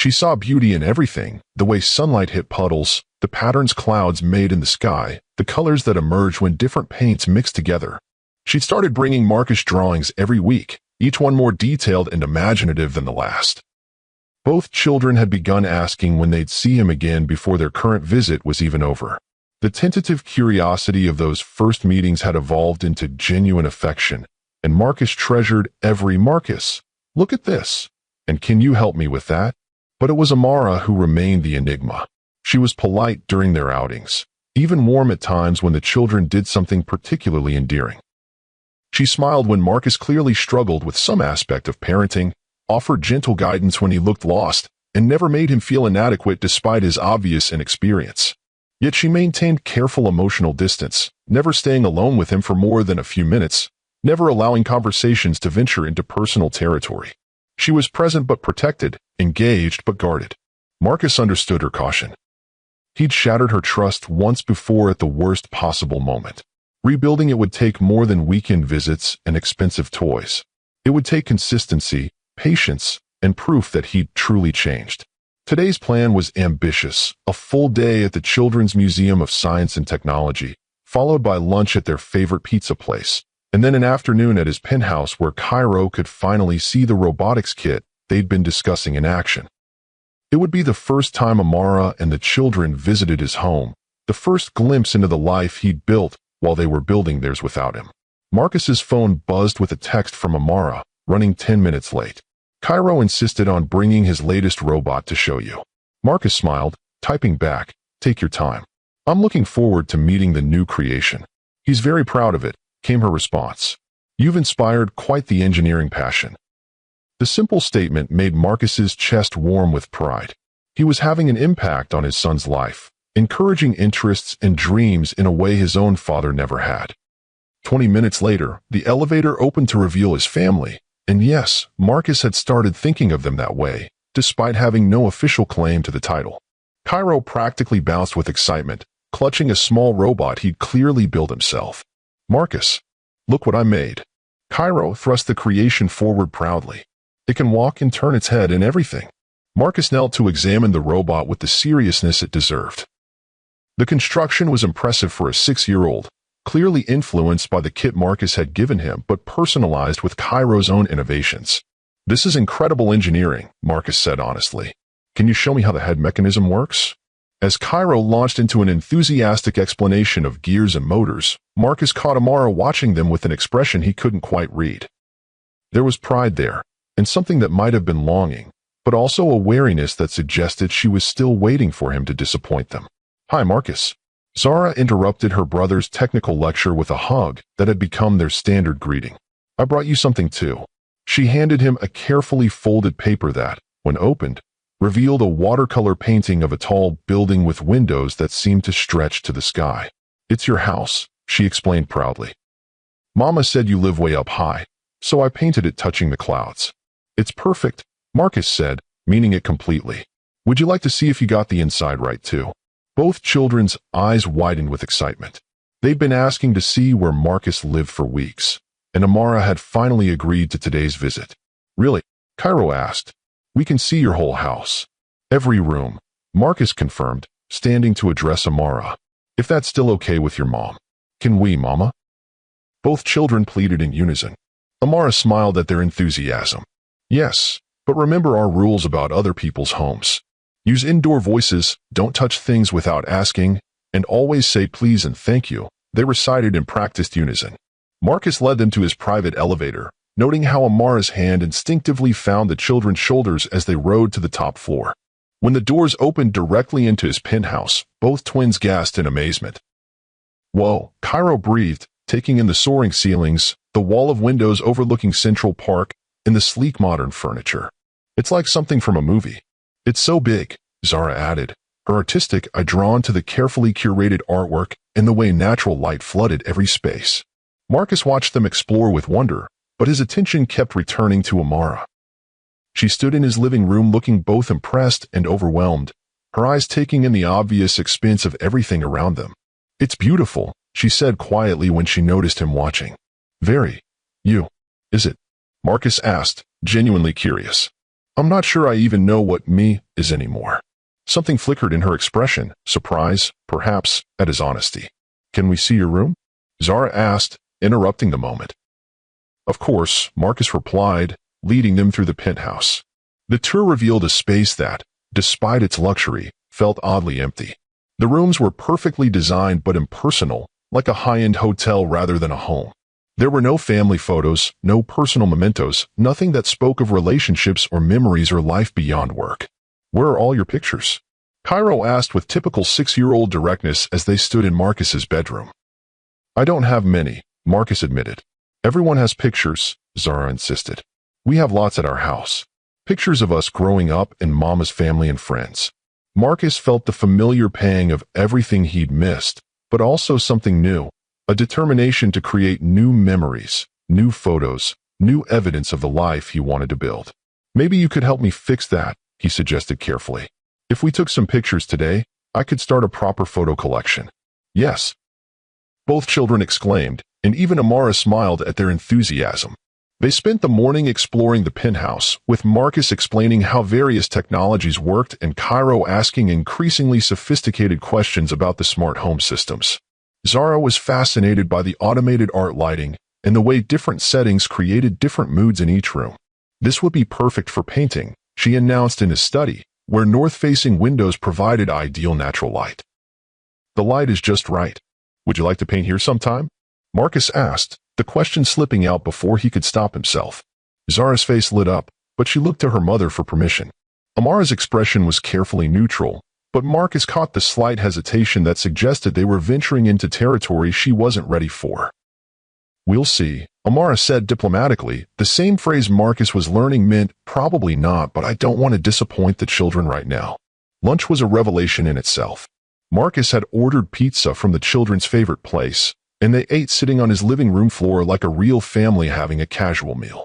She saw beauty in everything, the way sunlight hit puddles, the patterns clouds made in the sky, the colors that emerge when different paints mix together. She started bringing Marcus drawings every week, each one more detailed and imaginative than the last. Both children had begun asking when they'd see him again before their current visit was even over. The tentative curiosity of those first meetings had evolved into genuine affection, and Marcus treasured every Marcus. Look at this. And can you help me with that? But it was Amara who remained the enigma. She was polite during their outings, even warm at times when the children did something particularly endearing. She smiled when Marcus clearly struggled with some aspect of parenting, offered gentle guidance when he looked lost, and never made him feel inadequate despite his obvious inexperience. Yet she maintained careful emotional distance, never staying alone with him for more than a few minutes, never allowing conversations to venture into personal territory. She was present but protected, engaged but guarded. Marcus understood her caution. He'd shattered her trust once before at the worst possible moment. Rebuilding it would take more than weekend visits and expensive toys. It would take consistency, patience, and proof that he'd truly changed. Today's plan was ambitious, a full day at the Children's Museum of Science and Technology, followed by lunch at their favorite pizza place, and then an afternoon at his penthouse where Cairo could finally see the robotics kit they'd been discussing in action. It would be the first time Amara and the children visited his home, the first glimpse into the life he'd built while they were building theirs without him. Marcus's phone buzzed with a text from Amara, running 10 minutes late. Cairo insisted on bringing his latest robot to show you. Marcus smiled, typing back, "Take your time. I'm looking forward to meeting the new creation." "He's very proud of it," came her response. "You've inspired quite the engineering passion." The simple statement made Marcus's chest warm with pride. He was having an impact on his son's life, encouraging interests and dreams in a way his own father never had. 20 minutes later, the elevator opened to reveal his family, and yes, Marcus had started thinking of them that way, despite having no official claim to the title. Cairo practically bounced with excitement, clutching a small robot he'd clearly built himself. "Marcus, look what I made." Cairo thrust the creation forward proudly. "It can walk and turn its head and everything." Marcus knelt to examine the robot with the seriousness it deserved. The construction was impressive for a 6-year-old, clearly influenced by the kit Marcus had given him but personalized with Cairo's own innovations. "This is incredible engineering," Marcus said honestly. "Can you show me how the head mechanism works?" As Cairo launched into an enthusiastic explanation of gears and motors, Marcus caught Amara watching them with an expression he couldn't quite read. There was pride there, and something that might have been longing, but also a wariness that suggested she was still waiting for him to disappoint them. "Hi, Marcus." Zara interrupted her brother's technical lecture with a hug that had become their standard greeting. "I brought you something too." She handed him a carefully folded paper that, when opened, revealed a watercolor painting of a tall building with windows that seemed to stretch to the sky. "It's your house," she explained proudly. "Mama said you live way up high, so I painted it touching the clouds." "It's perfect," Marcus said, meaning it completely. "Would you like to see if you got the inside right too?" Both children's eyes widened with excitement. They'd been asking to see where Marcus lived for weeks, and Amara had finally agreed to today's visit. "Really?" Cairo asked. "We can see your whole house." "Every room," Marcus confirmed, standing to address Amara. "If that's still okay with your mom." "Can we, Mama?" Both children pleaded in unison. Amara smiled at their enthusiasm. "Yes, but remember our rules about other people's homes. Use indoor voices, don't touch things without asking, and always say please and thank you," they recited in practiced unison. Marcus led them to his private elevator, noting how Amara's hand instinctively found the children's shoulders as they rode to the top floor. When the doors opened directly into his penthouse, both twins gasped in amazement. "Whoa," Cairo breathed, taking in the soaring ceilings, the wall of windows overlooking Central Park, and the sleek modern furniture. "It's like something from a movie." "It's so big," Zara added, her artistic eye drawn to the carefully curated artwork and the way natural light flooded every space. Marcus watched them explore with wonder, but his attention kept returning to Amara. She stood in his living room looking both impressed and overwhelmed, her eyes taking in the obvious expanse of everything around them. "It's beautiful," she said quietly when she noticed him watching. "Very. You. Is it?" Marcus asked, genuinely curious. I'm not sure I even know what me is anymore. Something flickered in her expression, surprise, perhaps, at his honesty. Can we see your room? Zara asked, interrupting the moment. Of course, Marcus replied, leading them through the penthouse. The tour revealed a space that, despite its luxury, felt oddly empty. The rooms were perfectly designed but impersonal, like a high-end hotel rather than a home. There were no family photos, no personal mementos, nothing that spoke of relationships or memories or life beyond work. Where are all your pictures? Cairo asked with typical 6-year-old directness as they stood in Marcus's bedroom. I don't have many, Marcus admitted. Everyone has pictures, Zara insisted. We have lots at our house. Pictures of us growing up and Mama's family and friends. Marcus felt the familiar pang of everything he'd missed, but also something new, a determination to create new memories, new photos, new evidence of the life he wanted to build. Maybe you could help me fix that, he suggested carefully. If we took some pictures today, I could start a proper photo collection. Yes. Both children exclaimed, and even Amara smiled at their enthusiasm. They spent the morning exploring the penthouse, with Marcus explaining how various technologies worked and Cairo asking increasingly sophisticated questions about the smart home systems. Zara was fascinated by the automated art lighting and the way different settings created different moods in each room. This would be perfect for painting, she announced in his study, where north-facing windows provided ideal natural light. The light is just right. Would you like to paint here sometime? Marcus asked, the question slipping out before he could stop himself. Zara's face lit up, but she looked to her mother for permission. Amara's expression was carefully neutral, but Marcus caught the slight hesitation that suggested they were venturing into territory she wasn't ready for. We'll see, Amara said diplomatically. The same phrase Marcus was learning meant, probably not, but I don't want to disappoint the children right now. Lunch was a revelation in itself. Marcus had ordered pizza from the children's favorite place, and they ate sitting on his living room floor like a real family having a casual meal.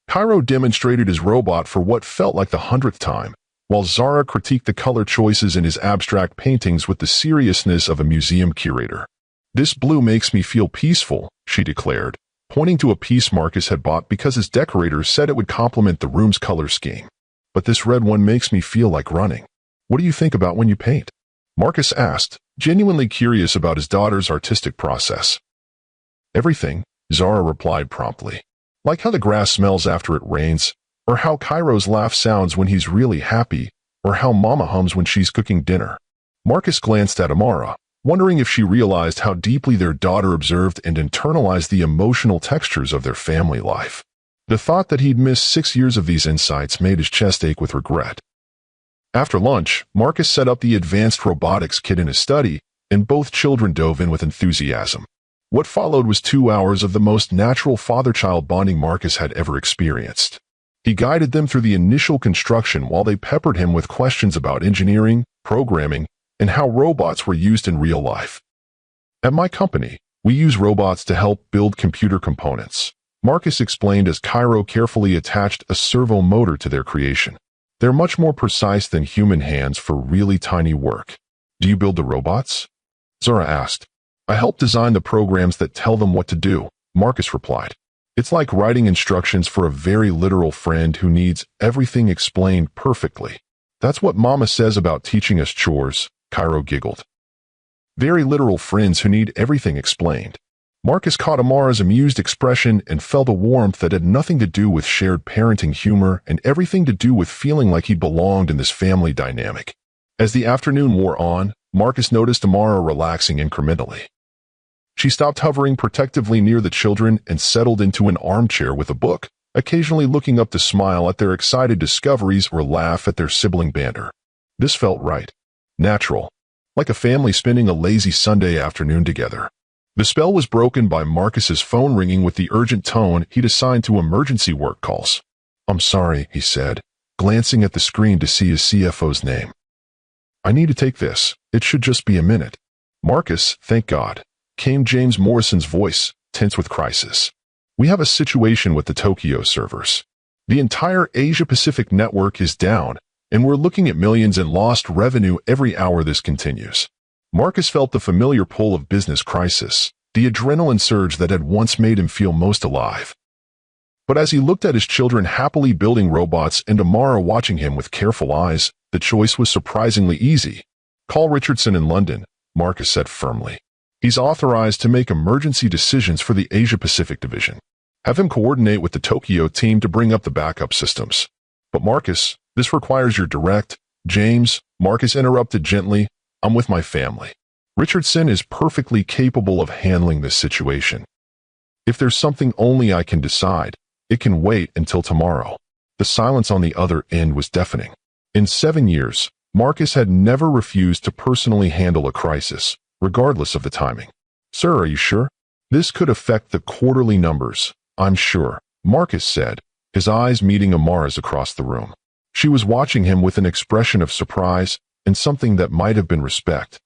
Cairo demonstrated his robot for what felt like the 100th time, while Zara critiqued the color choices in his abstract paintings with the seriousness of a museum curator. This blue makes me feel peaceful, she declared, pointing to a piece Marcus had bought because his decorator said it would complement the room's color scheme. But this red one makes me feel like running. What do you think about when you paint? Marcus asked, genuinely curious about his daughter's artistic process. Everything, Zara replied promptly. Like how the grass smells after it rains, or how Cairo's laugh sounds when he's really happy, or how Mama hums when she's cooking dinner. Marcus glanced at Amara, wondering if she realized how deeply their daughter observed and internalized the emotional textures of their family life. The thought that he'd missed 6 years of these insights made his chest ache with regret. After lunch, Marcus set up the advanced robotics kit in his study, and both children dove in with enthusiasm. What followed was 2 hours of the most natural father-child bonding Marcus had ever experienced. He guided them through the initial construction while they peppered him with questions about engineering, programming, and how robots were used in real life. At my company, we use robots to help build computer components, Marcus explained as Cairo carefully attached a servo motor to their creation. They're much more precise than human hands for really tiny work. Do you build the robots? Zara asked. I help design the programs that tell them what to do, Marcus replied. It's like writing instructions for a very literal friend who needs everything explained perfectly. That's what Mama says about teaching us chores, Cairo giggled. Very literal friends who need everything explained. Marcus caught Amara's amused expression and felt a warmth that had nothing to do with shared parenting humor and everything to do with feeling like he belonged in this family dynamic. As the afternoon wore on, Marcus noticed Amara relaxing incrementally. She stopped hovering protectively near the children and settled into an armchair with a book, occasionally looking up to smile at their excited discoveries or laugh at their sibling banter. This felt right. Natural. Like a family spending a lazy Sunday afternoon together. The spell was broken by Marcus's phone ringing with the urgent tone he'd assigned to emergency work calls. I'm sorry, he said, glancing at the screen to see his CFO's name. I need to take this. It should just be a minute. Marcus, thank God, came James Morrison's voice, tense with crisis. We have a situation with the Tokyo servers. The entire Asia-Pacific network is down, and we're looking at millions in lost revenue every hour this continues. Marcus felt the familiar pull of business crisis, the adrenaline surge that had once made him feel most alive. But as he looked at his children happily building robots and Amara watching him with careful eyes, the choice was surprisingly easy. "Call Richardson in London," Marcus said firmly. "He's authorized to make emergency decisions for the Asia-Pacific division. Have him coordinate with the Tokyo team to bring up the backup systems." "But Marcus, this requires your direct—" "James," Marcus interrupted gently, "I'm with my family. Richardson is perfectly capable of handling this situation. If there's something only I can decide, it can wait until tomorrow." The silence on the other end was deafening. In 7 years, Marcus had never refused to personally handle a crisis, regardless of the timing. "Sir, are you sure? This could affect the quarterly numbers." "I'm sure," Marcus said, his eyes meeting Amara's across the room. She was watching him with an expression of surprise and something that might have been respect.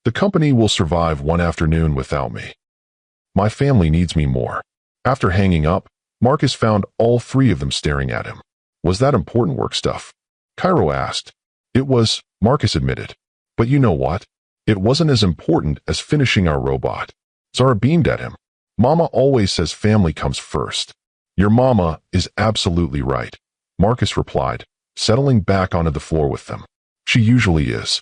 "The company will survive one afternoon without me. My family needs me more." After hanging up, Marcus found all 3 of them staring at him. "Was that important work stuff?" Cairo asked. "It was," Marcus admitted. "But you know what? It wasn't as important as finishing our robot." Zara beamed at him. "Mama always says family comes first." "Your mama is absolutely right," Marcus replied, settling back onto the floor with them. "She usually is."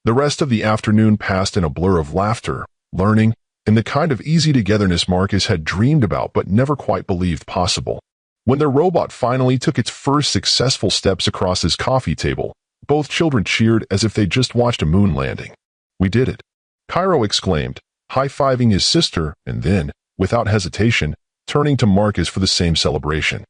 The rest of the afternoon passed in a blur of laughter, learning, and the kind of easy togetherness Marcus had dreamed about but never quite believed possible. When their robot finally took its first successful steps across his coffee table, both children cheered as if they'd just watched a moon landing. "We did it," Cairo exclaimed, high-fiving his sister, and then, without hesitation, turning to Marcus for the same celebration.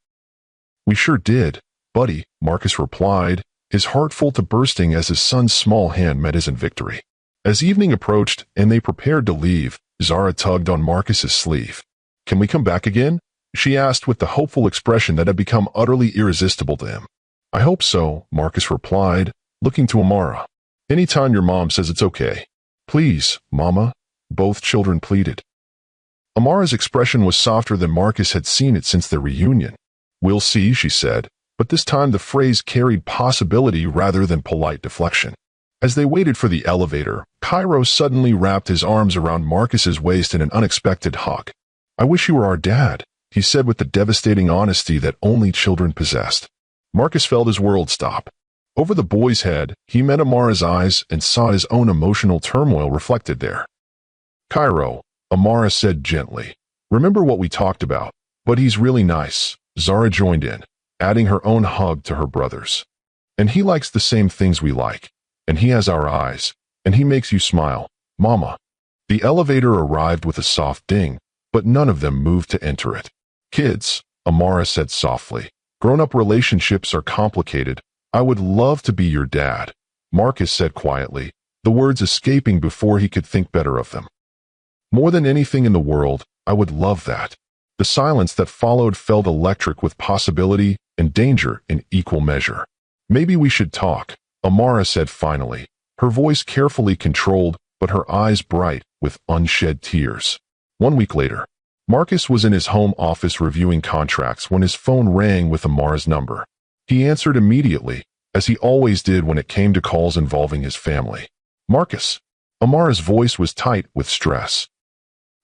"We sure did, buddy," Marcus replied, his heart full to bursting as his son's small hand met his in victory. As evening approached and they prepared to leave, Zara tugged on Marcus's sleeve. "Can we come back again?" she asked with the hopeful expression that had become utterly irresistible to him. "I hope so," Marcus replied, looking to Amara. "Anytime your mom says it's okay." "Please, Mama," both children pleaded. Amara's expression was softer than Marcus had seen it since their reunion. "We'll see," she said, but this time the phrase carried possibility rather than polite deflection. As they waited for the elevator, Cairo suddenly wrapped his arms around Marcus's waist in an unexpected hug. "I wish you were our dad," he said with the devastating honesty that only children possessed. Marcus felt his world stop. Over the boy's head, he met Amara's eyes and saw his own emotional turmoil reflected there. "Cairo," Amara said gently, "remember what we talked about, but he's really nice." Zara joined in, adding her own hug to her brother's. "And he likes the same things we like. And he has our eyes, and he makes you smile, Mama." The elevator arrived with a soft ding, but none of them moved to enter it. "Kids," Amara said softly, "grown-up relationships are complicated. I would love to be your dad," Marcus said quietly, the words escaping before he could think better of them. "More than anything in the world, I would love that." The silence that followed felt electric with possibility and danger in equal measure. "Maybe we should talk," Amara said finally, her voice carefully controlled but her eyes bright with unshed tears. 1 week later, Marcus was in his home office reviewing contracts when his phone rang with Amara's number. He answered immediately, as he always did when it came to calls involving his family. "Marcus." Amara's voice was tight with stress.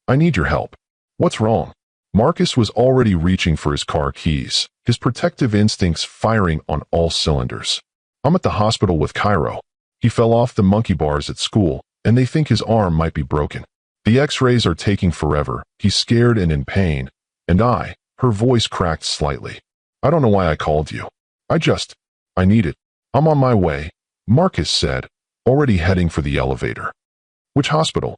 "I need your help." "What's wrong?" Marcus was already reaching for his car keys, his protective instincts firing on all cylinders. "I'm at the hospital with Cairo. He fell off the monkey bars at school, and they think his arm might be broken. The x-rays are taking forever. He's scared and in pain. And her voice cracked slightly. "I don't know why I called you. I need it. I'm on my way," Marcus said, already heading for the elevator. "Which hospital?"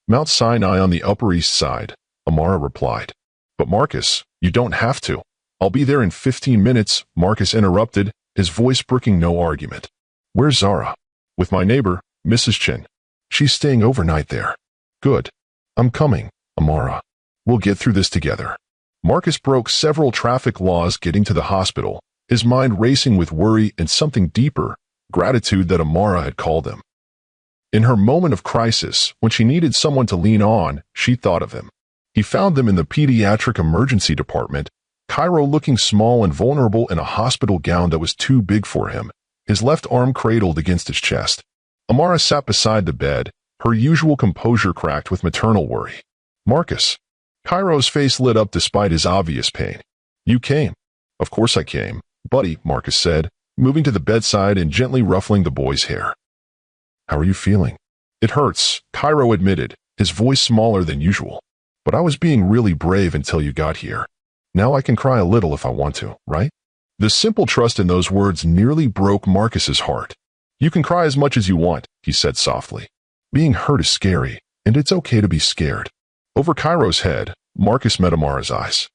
"Mount Sinai on the Upper East Side," Amara replied. "But Marcus, you don't have to. I'll be there in 15 minutes, Marcus interrupted, his voice brooking no argument. "Where's Zara?" "With my neighbor, Mrs. Chen. She's staying overnight there." "Good. I'm coming, Amara. We'll get through this together." Marcus broke several traffic laws getting to the hospital, his mind racing with worry and something deeper, gratitude that Amara had called him. In her moment of crisis, when she needed someone to lean on, she thought of him. He found them in the pediatric emergency department, Cairo looking small and vulnerable in a hospital gown that was too big for him, his left arm cradled against his chest. Amara sat beside the bed, her usual composure cracked with maternal worry. "Marcus." Cairo's face lit up despite his obvious pain. You came. Of course I came, buddy, Marcus said, moving to the bedside and gently ruffling the boy's hair. How are you feeling? It hurts, Cairo admitted, his voice smaller than usual. But I was being really brave until you got here. Now I can cry a little if I want to, right? The simple trust in those words nearly broke Marcus's heart. You can cry as much as you want, he said softly. Being hurt is scary, and it's okay to be scared. Over Cairo's head, Marcus met Amara's eyes.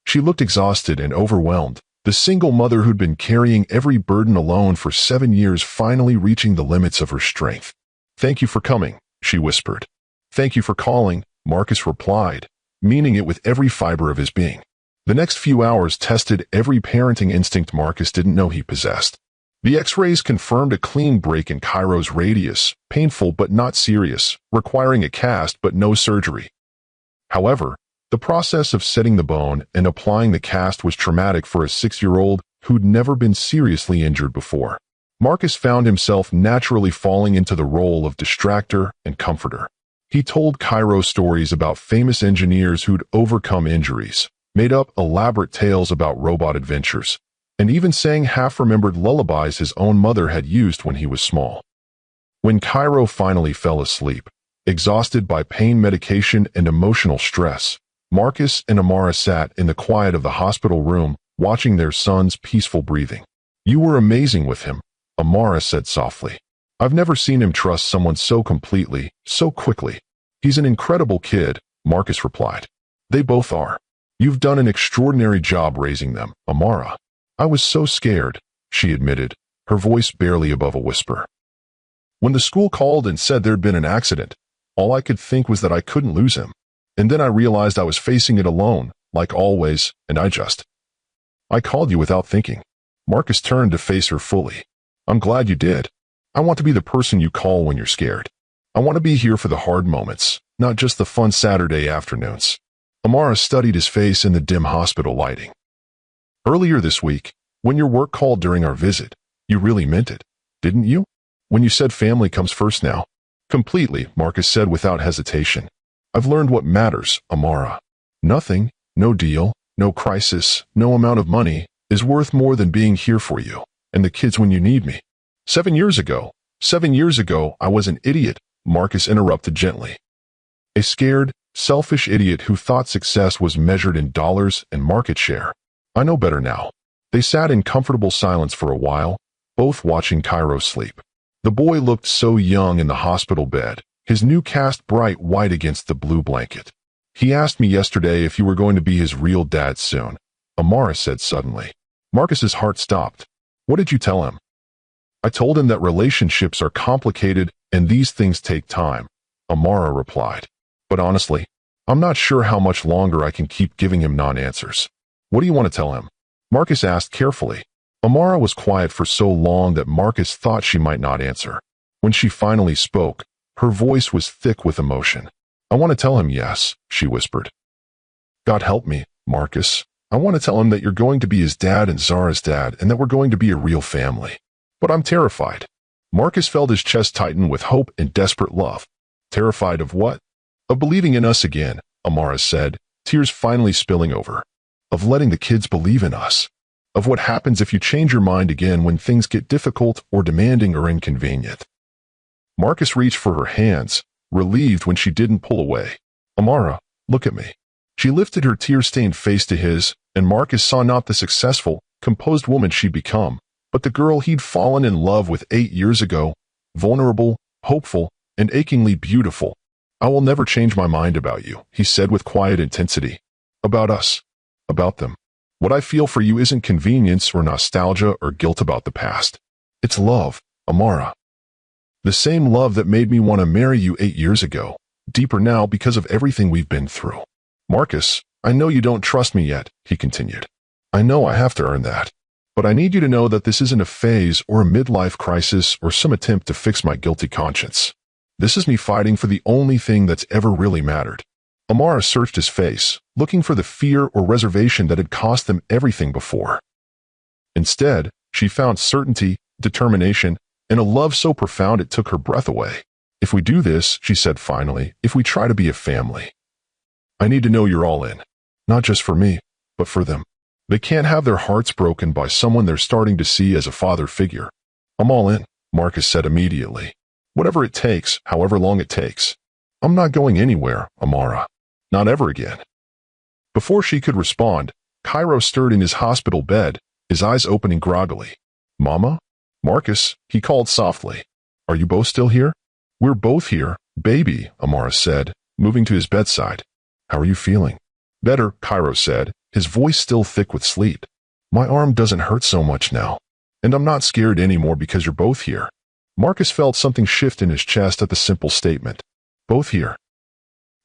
She looked exhausted and overwhelmed, the single mother who'd been carrying every burden alone for 7 years finally reaching the limits of her strength. Thank you for coming, she whispered. Thank you for calling, Marcus replied, meaning it with every fiber of his being. The next few hours tested every parenting instinct Marcus didn't know he possessed. The X-rays confirmed a clean break in Cairo's radius, painful but not serious, requiring a cast but no surgery. However, the process of setting the bone and applying the cast was traumatic for a 6-year-old who'd never been seriously injured before. Marcus found himself naturally falling into the role of distractor and comforter. He told Cairo stories about famous engineers who'd overcome injuries, made up elaborate tales about robot adventures, and even sang half-remembered lullabies his own mother had used when he was small. When Cairo finally fell asleep, exhausted by pain medication and emotional stress, Marcus and Amara sat in the quiet of the hospital room, watching their son's peaceful breathing. You were amazing with him, Amara said softly. I've never seen him trust someone so completely, so quickly. He's an incredible kid, Marcus replied. They both are. You've done an extraordinary job raising them, Amara. I was so scared, she admitted, her voice barely above a whisper. When the school called and said there'd been an accident, all I could think was that I couldn't lose him. And then I realized I was facing it alone, like always, and I called you without thinking. Marcus turned to face her fully. I'm glad you did. I want to be the person you call when you're scared. I want to be here for the hard moments, not just the fun Saturday afternoons. Amara studied his face in the dim hospital lighting. Earlier this week, when your work called during our visit, you really meant it, didn't you? When you said family comes first now. Completely, Marcus said without hesitation. I've learned what matters, Amara. Nothing, no deal, no crisis, no amount of money, is worth more than being here for you, and the kids when you need me. 7 years ago, I was an idiot, Marcus interrupted gently. A scared, selfish idiot who thought success was measured in dollars and market share. I know better now. They sat in comfortable silence for a while, both watching Cairo sleep. The boy looked so young in the hospital bed, his new cast bright white against the blue blanket. He asked me yesterday if you were going to be his real dad soon, Amara said suddenly. Marcus's heart stopped. What did you tell him? I told him that relationships are complicated and these things take time, Amara replied. But honestly, I'm not sure how much longer I can keep giving him non-answers. What do you want to tell him? Marcus asked carefully. Amara was quiet for so long that Marcus thought she might not answer. When she finally spoke, her voice was thick with emotion. I want to tell him yes, she whispered. God help me, Marcus. I want to tell him that you're going to be his dad and Zara's dad and that we're going to be a real family. But I'm terrified. Marcus felt his chest tighten with hope and desperate love. Terrified of what? Of believing in us again, Amara said, tears finally spilling over. Of letting the kids believe in us. Of what happens if you change your mind again when things get difficult or demanding or inconvenient. Marcus reached for her hands, relieved when she didn't pull away. Amara, look at me. She lifted her tear-stained face to his, and Marcus saw not the successful, composed woman she'd become, but the girl he'd fallen in love with 8 years ago, vulnerable, hopeful, and achingly beautiful. I will never change my mind about you, he said with quiet intensity. About us. About them. What I feel for you isn't convenience or nostalgia or guilt about the past. It's love, Amara. The same love that made me want to marry you 8 years ago, deeper now because of everything we've been through. Marcus, I know you don't trust me yet, he continued. I know I have to earn that. But I need you to know that this isn't a phase or a midlife crisis or some attempt to fix my guilty conscience. This is me fighting for the only thing that's ever really mattered. Amara searched his face, looking for the fear or reservation that had cost them everything before. Instead, she found certainty, determination, and a love so profound it took her breath away. If we do this, she said finally, if we try to be a family. I need to know you're all in. Not just for me, but for them. They can't have their hearts broken by someone they're starting to see as a father figure. I'm all in, Marcus said immediately. Whatever it takes, however long it takes. I'm not going anywhere, Amara. Not ever again. Before she could respond, Cairo stirred in his hospital bed, his eyes opening groggily. Mama? Marcus, he called softly. Are you both still here? We're both here, baby, Amara said, moving to his bedside. How are you feeling? Better, Cairo said, his voice still thick with sleep. My arm doesn't hurt so much now. And I'm not scared anymore because you're both here. Marcus felt something shift in his chest at the simple statement. Both here.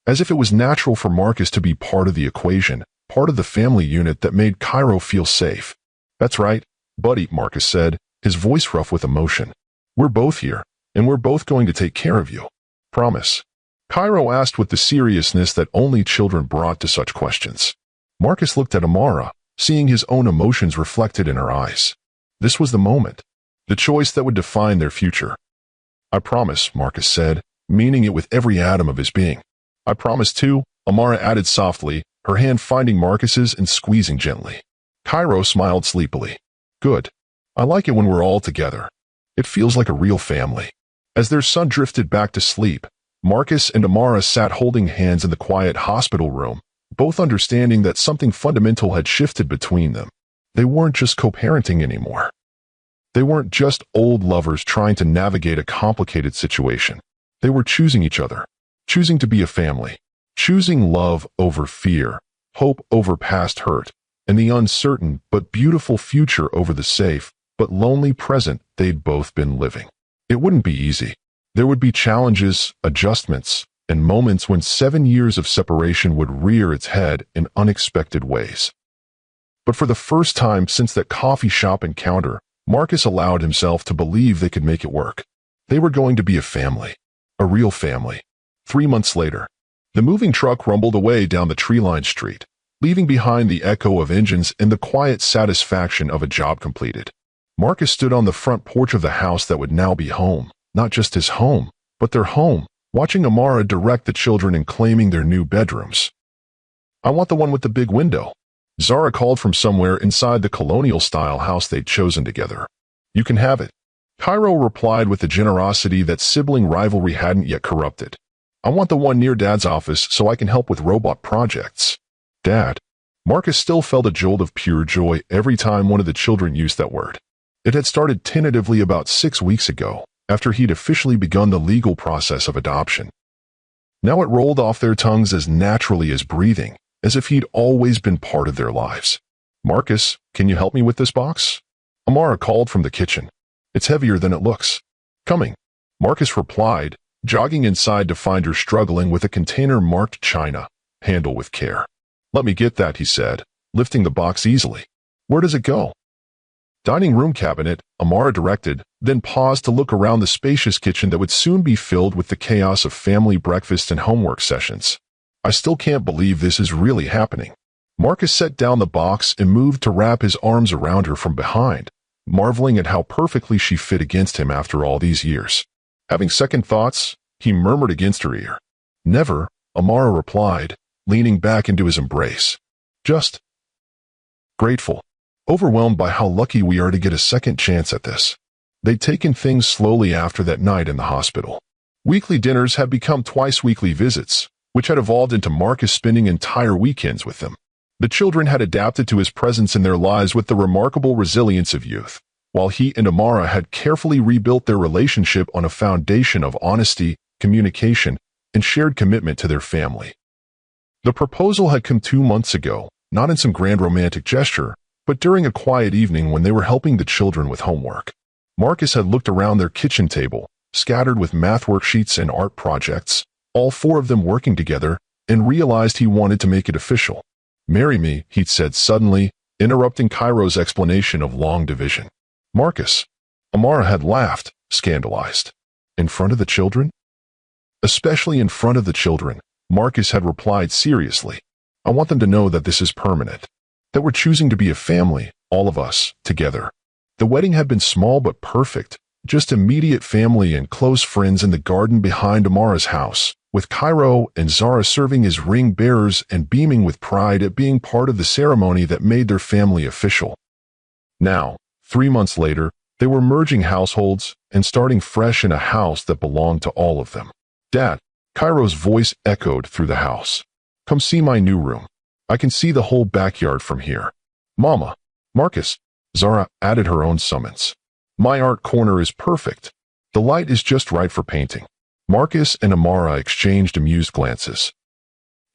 As if it was natural for Marcus to be part of the equation, part of the family unit that made Cairo feel safe. That's right, buddy, Marcus said, his voice rough with emotion. We're both here, and we're both going to take care of you. Promise. Cairo asked with the seriousness that only children brought to such questions. Marcus looked at Amara, seeing his own emotions reflected in her eyes. This was the moment, the choice that would define their future. I promise, Marcus said, meaning it with every atom of his being. I promise too, Amara added softly, her hand finding Marcus's and squeezing gently. Cairo smiled sleepily. Good. I like it when we're all together. It feels like a real family. As their son drifted back to sleep, Marcus and Amara sat holding hands in the quiet hospital room, both understanding that something fundamental had shifted between them. They weren't just co-parenting anymore. They weren't just old lovers trying to navigate a complicated situation. They were choosing each other, choosing to be a family, choosing love over fear, hope over past hurt, and the uncertain but beautiful future over the safe but lonely present they'd both been living. It wouldn't be easy. There would be challenges, adjustments, and moments when 7 years of separation would rear its head in unexpected ways. But for the first time since that coffee shop encounter, Marcus allowed himself to believe they could make it work. They were going to be a family, a real family. 3 months later, the moving truck rumbled away down the tree-lined street, leaving behind the echo of engines and the quiet satisfaction of a job completed. Marcus stood on the front porch of the house that would now be home, not just his home, but their home, watching Amara direct the children in claiming their new bedrooms. I want the one with the big window, Zara called from somewhere inside the colonial-style house they'd chosen together. You can have it. Cairo replied with the generosity that sibling rivalry hadn't yet corrupted. I want the one near Dad's office so I can help with robot projects. Dad. Marcus still felt a jolt of pure joy every time one of the children used that word. It had started tentatively about 6 weeks ago, after he'd officially begun the legal process of adoption. Now it rolled off their tongues as naturally as breathing, as if he'd always been part of their lives. Marcus, can you help me with this box? Amara called from the kitchen. It's heavier than it looks. Coming. Marcus replied, jogging inside to find her struggling with a container marked China, handle with care. Let me get that, he said, lifting the box easily. Where does it go? Dining room cabinet, Amara directed, then paused to look around the spacious kitchen that would soon be filled with the chaos of family breakfast and homework sessions. I still can't believe this is really happening. Marcus set down the box and moved to wrap his arms around her from behind, marveling at how perfectly she fit against him after all these years. Having second thoughts, he murmured against her ear. Never, Amara replied, leaning back into his embrace. Just grateful. Overwhelmed by how lucky we are to get a second chance at this. They'd taken things slowly after that night in the hospital. Weekly dinners had become twice-weekly visits, which had evolved into Marcus spending entire weekends with them. The children had adapted to his presence in their lives with the remarkable resilience of youth, while he and Amara had carefully rebuilt their relationship on a foundation of honesty, communication, and shared commitment to their family. The proposal had come 2 months ago, not in some grand romantic gesture, but during a quiet evening when they were helping the children with homework. Marcus had looked around their kitchen table, scattered with math worksheets and art projects, all 4 of them working together, and realized he wanted to make it official. Marry me, he'd said suddenly, interrupting Cairo's explanation of long division. Marcus. Amara had laughed, scandalized. In front of the children? Especially in front of the children, Marcus had replied seriously. I want them to know that this is permanent. That we're choosing to be a family, all of us, together. The wedding had been small but perfect, Just immediate family and close friends in the garden behind Amara's house, with Cairo and Zara serving as ring bearers and beaming with pride at being part of the ceremony that made their family official. Now, 3 months later, they were merging households and starting fresh in a house that belonged to all of them. "Dad," Cairo's voice echoed through the house. "Come see my new room. I can see the whole backyard from here." "Mama." "Marcus," Zara added her own summons. "My art corner is perfect. The light is just right for painting." Marcus and Amara exchanged amused glances.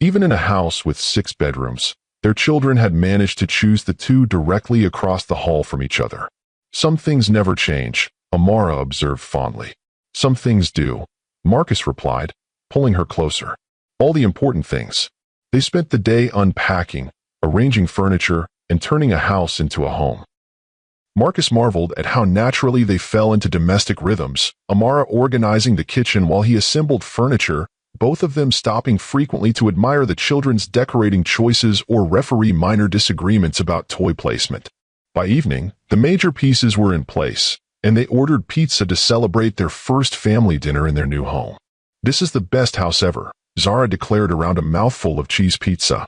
Even in a house with 6 bedrooms, their children had managed to choose the 2 directly across the hall from each other. "Some things never change," Amara observed fondly. "Some things do," Marcus replied, pulling her closer. "All the important things." They spent the day unpacking, arranging furniture, and turning a house into a home. Marcus marveled at how naturally they fell into domestic rhythms, Amara organizing the kitchen while he assembled furniture, both of them stopping frequently to admire the children's decorating choices or referee minor disagreements about toy placement. By evening, the major pieces were in place, and they ordered pizza to celebrate their first family dinner in their new home. "This is the best house ever," Zara declared around a mouthful of cheese pizza.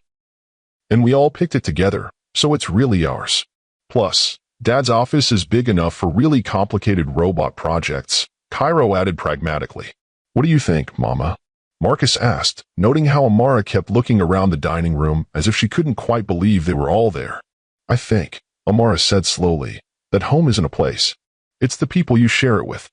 "And we all picked it together, so it's really ours. Plus, Dad's office is big enough for really complicated robot projects," Cairo added pragmatically. "What do you think, Mama?" Marcus asked, noting how Amara kept looking around the dining room as if she couldn't quite believe they were all there. "I think," Amara said slowly, "that home isn't a place. It's the people you share it with."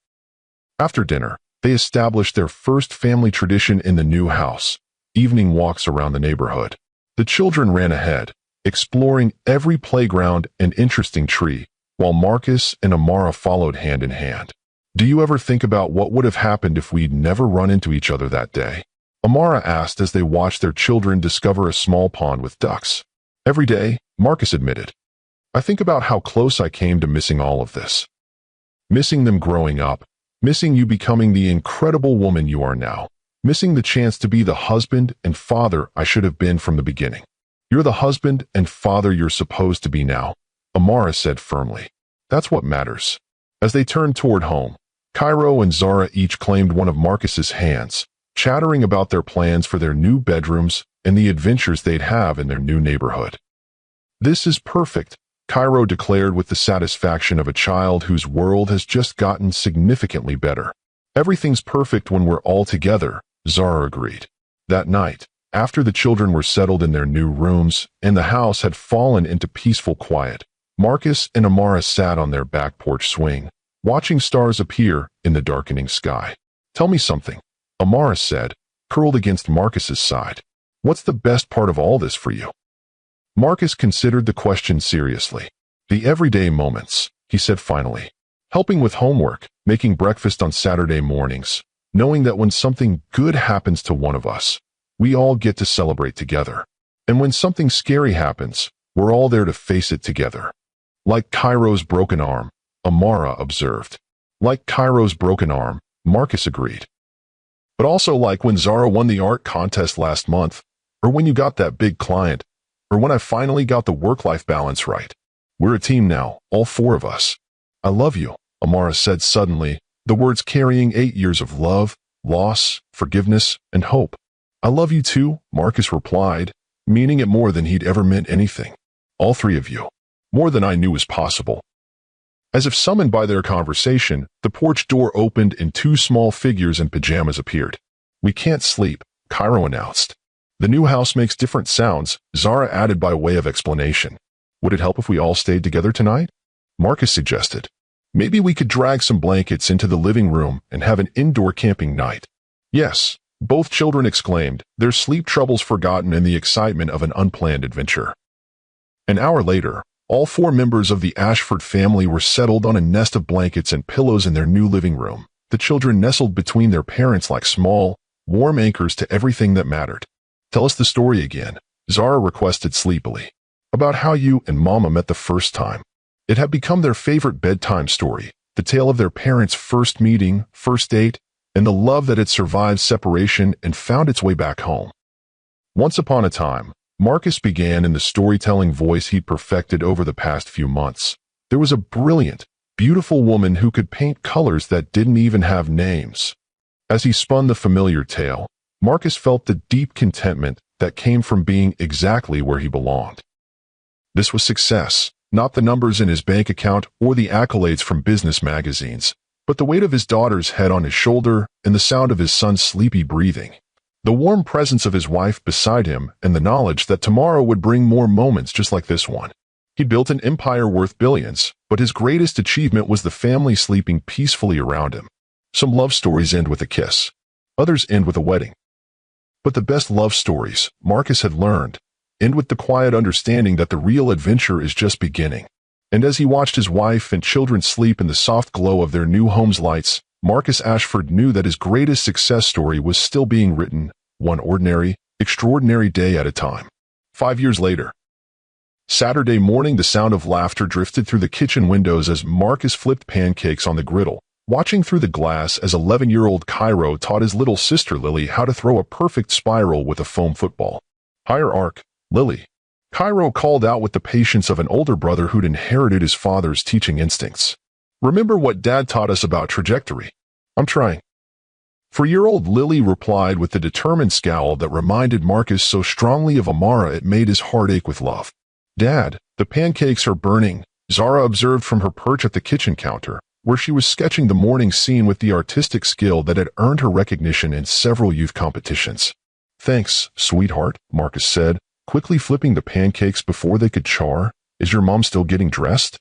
After dinner, they established their first family tradition in the new house, evening walks around the neighborhood. The children ran ahead, exploring every playground and interesting tree, while Marcus and Amara followed hand in hand. "Do you ever think about what would have happened if we'd never run into each other that day?" Amara asked as they watched their children discover a small pond with ducks. "Every day," Marcus admitted. "I think about how close I came to missing all of this. Missing them growing up, missing you becoming the incredible woman you are now, missing the chance to be the husband and father I should have been from the beginning." "You're the husband and father you're supposed to be now," Amara said firmly. "That's what matters." As they turned toward home, Cairo and Zara each claimed one of Marcus's hands, chattering about their plans for their new bedrooms and the adventures they'd have in their new neighborhood. "This is perfect," Cairo declared with the satisfaction of a child whose world has just gotten significantly better. "Everything's perfect when we're all together," Zara agreed. That night, after the children were settled in their new rooms and the house had fallen into peaceful quiet, Marcus and Amara sat on their back porch swing, watching stars appear in the darkening sky. "Tell me something," Amara said, curled against Marcus's side. "What's the best part of all this for you?" Marcus considered the question seriously. "The everyday moments," he said finally. "Helping with homework, making breakfast on Saturday mornings, knowing that when something good happens to one of us, we all get to celebrate together. And when something scary happens, we're all there to face it together." "Like Cairo's broken arm," Amara observed. "Like Cairo's broken arm," Marcus agreed. "But also like when Zara won the art contest last month, or when you got that big client, or when I finally got the work-life balance right. We're a team now, all 4 of us." "I love you," Amara said suddenly, the words carrying 8 years of love, loss, forgiveness, and hope. "I love you too," Marcus replied, meaning it more than he'd ever meant anything. "All 3 of you. More than I knew was possible." As if summoned by their conversation, the porch door opened and 2 small figures in pajamas appeared. "We can't sleep," Cairo announced. "The new house makes different sounds," Zara added by way of explanation. "Would it help if we all stayed together tonight?" Marcus suggested. "Maybe we could drag some blankets into the living room and have an indoor camping night." "Yes," both children exclaimed, their sleep troubles forgotten in the excitement of an unplanned adventure. An hour later, all 4 members of the Ashford family were settled on a nest of blankets and pillows in their new living room, the children nestled between their parents like small, warm anchors to everything that mattered. "Tell us the story again," Zara requested sleepily. "About how you and Mama met the first time." It had become their favorite bedtime story, the tale of their parents' first meeting, first date, and the love that had survived separation and found its way back home. Once upon a time, Marcus began in the storytelling voice he'd perfected over the past few months. There was a brilliant, beautiful woman who could paint colors that didn't even have names. As he spun the familiar tale, Marcus felt the deep contentment that came from being exactly where he belonged. This was success, not the numbers in his bank account or the accolades from business magazines, but the weight of his daughter's head on his shoulder and the sound of his son's sleepy breathing. The warm presence of his wife beside him and the knowledge that tomorrow would bring more moments just like this one. He built an empire worth billions, but his greatest achievement was the family sleeping peacefully around him. Some love stories end with a kiss. Others end with a wedding. But the best love stories, Marcus had learned, end with the quiet understanding that the real adventure is just beginning. And as he watched his wife and children sleep in the soft glow of their new home's lights, Marcus Ashford knew that his greatest success story was still being written, one ordinary, extraordinary day at a time. 5 years later. Saturday morning, the sound of laughter drifted through the kitchen windows as Marcus flipped pancakes on the griddle, watching through the glass as 11-year-old Cairo taught his little sister Lily how to throw a perfect spiral with a foam football. Higher arc, Lily. Cairo called out with the patience of an older brother who'd inherited his father's teaching instincts. Remember what Dad taught us about trajectory? I'm trying. 4-year-old Lily replied with the determined scowl that reminded Marcus so strongly of Amara it made his heart ache with love. Dad, the pancakes are burning, Zara observed from her perch at the kitchen counter, where she was sketching the morning scene with the artistic skill that had earned her recognition in several youth competitions. Thanks, sweetheart, Marcus said, quickly flipping the pancakes before they could char. Is your mom still getting dressed?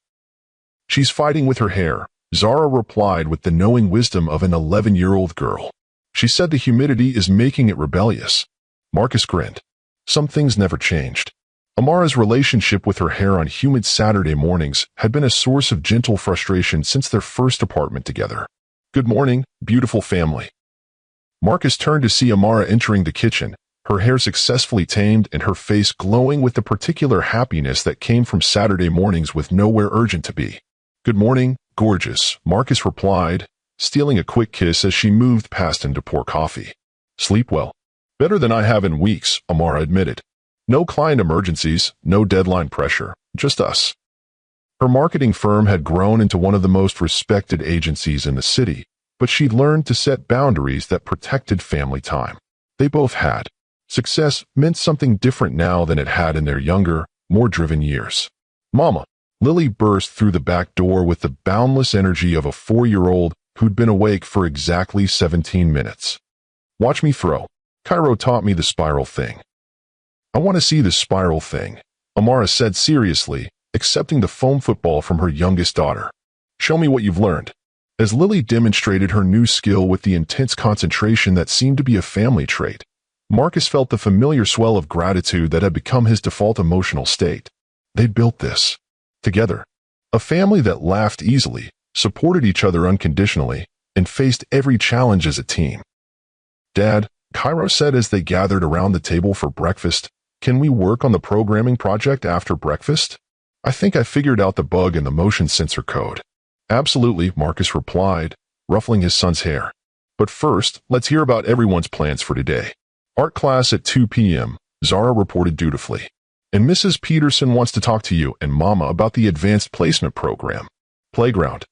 She's fighting with her hair, Zara replied with the knowing wisdom of an 11-year-old girl. She said the humidity is making it rebellious. Marcus grinned. Some things never changed. Amara's relationship with her hair on humid Saturday mornings had been a source of gentle frustration since their first apartment together. Good morning, beautiful family. Marcus turned to see Amara entering the kitchen, her hair successfully tamed and her face glowing with the particular happiness that came from Saturday mornings with nowhere urgent to be. Good morning, gorgeous, Marcus replied, stealing a quick kiss as she moved past him to pour coffee. Sleep well. Better than I have in weeks, Amara admitted. No client emergencies, no deadline pressure, just us. Her marketing firm had grown into one of the most respected agencies in the city, but she'd learned to set boundaries that protected family time. They both had. Success meant something different now than it had in their younger, more driven years. Mama, Lily burst through the back door with the boundless energy of a 4-year-old who'd been awake for exactly 17 minutes. Watch me throw. Cairo taught me the spiral thing. I want to see the spiral thing, Amara said seriously, accepting the foam football from her youngest daughter. Show me what you've learned. As Lily demonstrated her new skill with the intense concentration that seemed to be a family trait, Marcus felt the familiar swell of gratitude that had become his default emotional state. They'd built this. Together. A family that laughed easily, supported each other unconditionally, and faced every challenge as a team. Dad, Cairo said as they gathered around the table for breakfast, can we work on the programming project after breakfast? I think I figured out the bug in the motion sensor code. Absolutely, Marcus replied, ruffling his son's hair. But first, let's hear about everyone's plans for today. Art class at 2 p.m., Zara reported dutifully. And Mrs. Peterson wants to talk to you and Mama about the advanced placement program. Playground.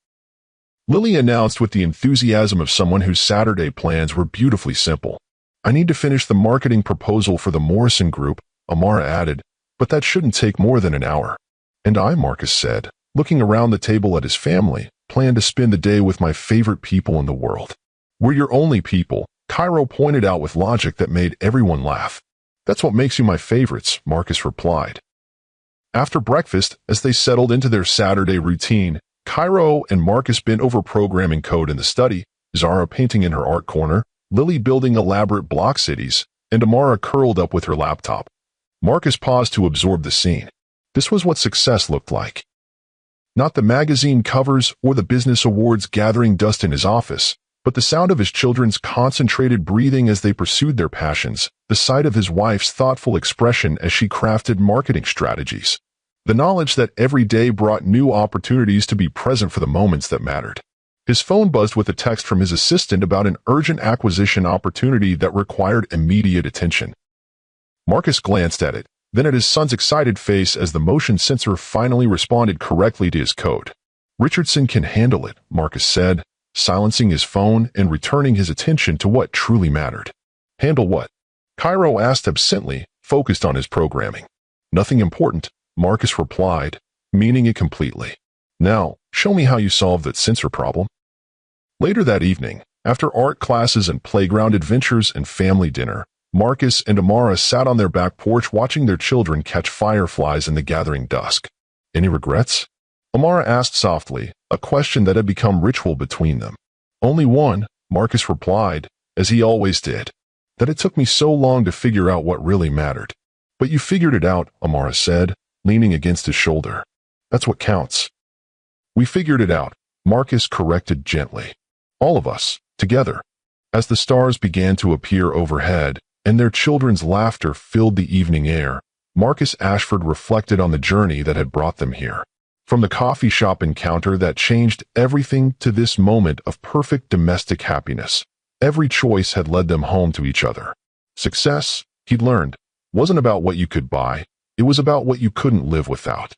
Lily announced with the enthusiasm of someone whose Saturday plans were beautifully simple. I need to finish the marketing proposal for the Morrison Group, Amara added, but that shouldn't take more than an hour. And I, Marcus said, looking around the table at his family, plan to spend the day with my favorite people in the world. We're your only people, Cairo pointed out with logic that made everyone laugh. That's what makes you my favorites, Marcus replied. After breakfast, as they settled into their Saturday routine, Cairo and Marcus bent over programming code in the study, Zara painting in her art corner, Lily building elaborate block cities, and Amara curled up with her laptop. Marcus paused to absorb the scene. This was what success looked like. Not the magazine covers or the business awards gathering dust in his office, but the sound of his children's concentrated breathing as they pursued their passions, the sight of his wife's thoughtful expression as she crafted marketing strategies, the knowledge that every day brought new opportunities to be present for the moments that mattered. His phone buzzed with a text from his assistant about an urgent acquisition opportunity that required immediate attention. Marcus glanced at it, then at his son's excited face as the motion sensor finally responded correctly to his code. Richardson can handle it, Marcus said, silencing his phone and returning his attention to what truly mattered. Handle what? Cairo asked absently, focused on his programming. Nothing important, Marcus replied, meaning it completely. Now, show me how you solve that sensor problem. Later that evening, after art classes and playground adventures and family dinner, Marcus and Amara sat on their back porch watching their children catch fireflies in the gathering dusk. Any regrets? Amara asked softly, a question that had become ritual between them. Only one, Marcus replied, as he always did, that it took me so long to figure out what really mattered. But you figured it out, Amara said, leaning against his shoulder. That's what counts. We figured it out, Marcus corrected gently. All of us, together. As the stars began to appear overhead, and their children's laughter filled the evening air, Marcus Ashford reflected on the journey that had brought them here. From the coffee shop encounter that changed everything to this moment of perfect domestic happiness, every choice had led them home to each other. Success, he'd learned, wasn't about what you could buy, it was about what you couldn't live without.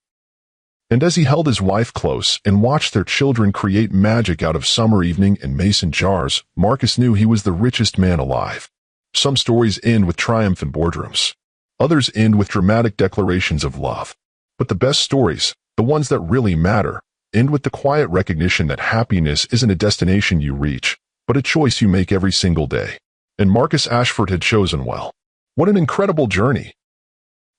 And as he held his wife close and watched their children create magic out of summer evening in mason jars, Marcus knew he was the richest man alive. Some stories end with triumphant boardrooms. Others end with dramatic declarations of love. But the best stories, the ones that really matter, end with the quiet recognition that happiness isn't a destination you reach, but a choice you make every single day. And Marcus Ashford had chosen well. What an incredible journey!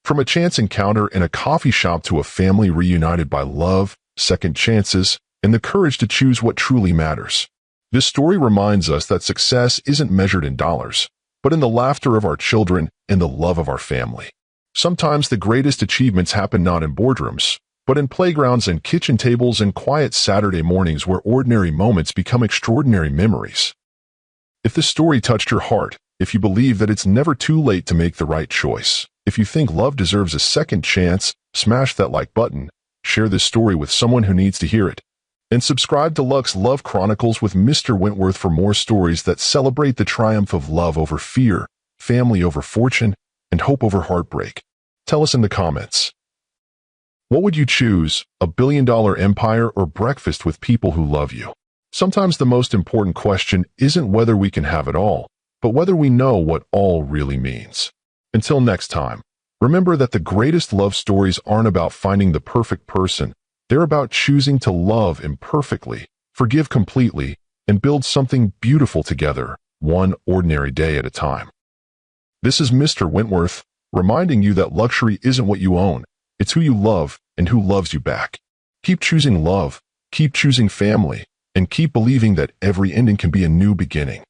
From a chance encounter in a coffee shop to a family reunited by love, second chances, and the courage to choose what truly matters. This story reminds us that success isn't measured in dollars, but in the laughter of our children and the love of our family. Sometimes the greatest achievements happen not in boardrooms, but in playgrounds and kitchen tables and quiet Saturday mornings where ordinary moments become extraordinary memories. If this story touched your heart, if you believe that it's never too late to make the right choice, if you think love deserves a second chance, smash that like button, share this story with someone who needs to hear it, and subscribe to Luxe Love Chronicles with Mr. Wentworth for more stories that celebrate the triumph of love over fear, family over fortune, and hope over heartbreak. Tell us in the comments. What would you choose, a billion-dollar empire or breakfast with people who love you? Sometimes the most important question isn't whether we can have it all, but whether we know what all really means. Until next time, remember that the greatest love stories aren't about finding the perfect person. They're about choosing to love imperfectly, forgive completely, and build something beautiful together, one ordinary day at a time. This is Mr. Wentworth, reminding you that luxury isn't what you own, it's who you love and who loves you back. Keep choosing love, keep choosing family, and keep believing that every ending can be a new beginning.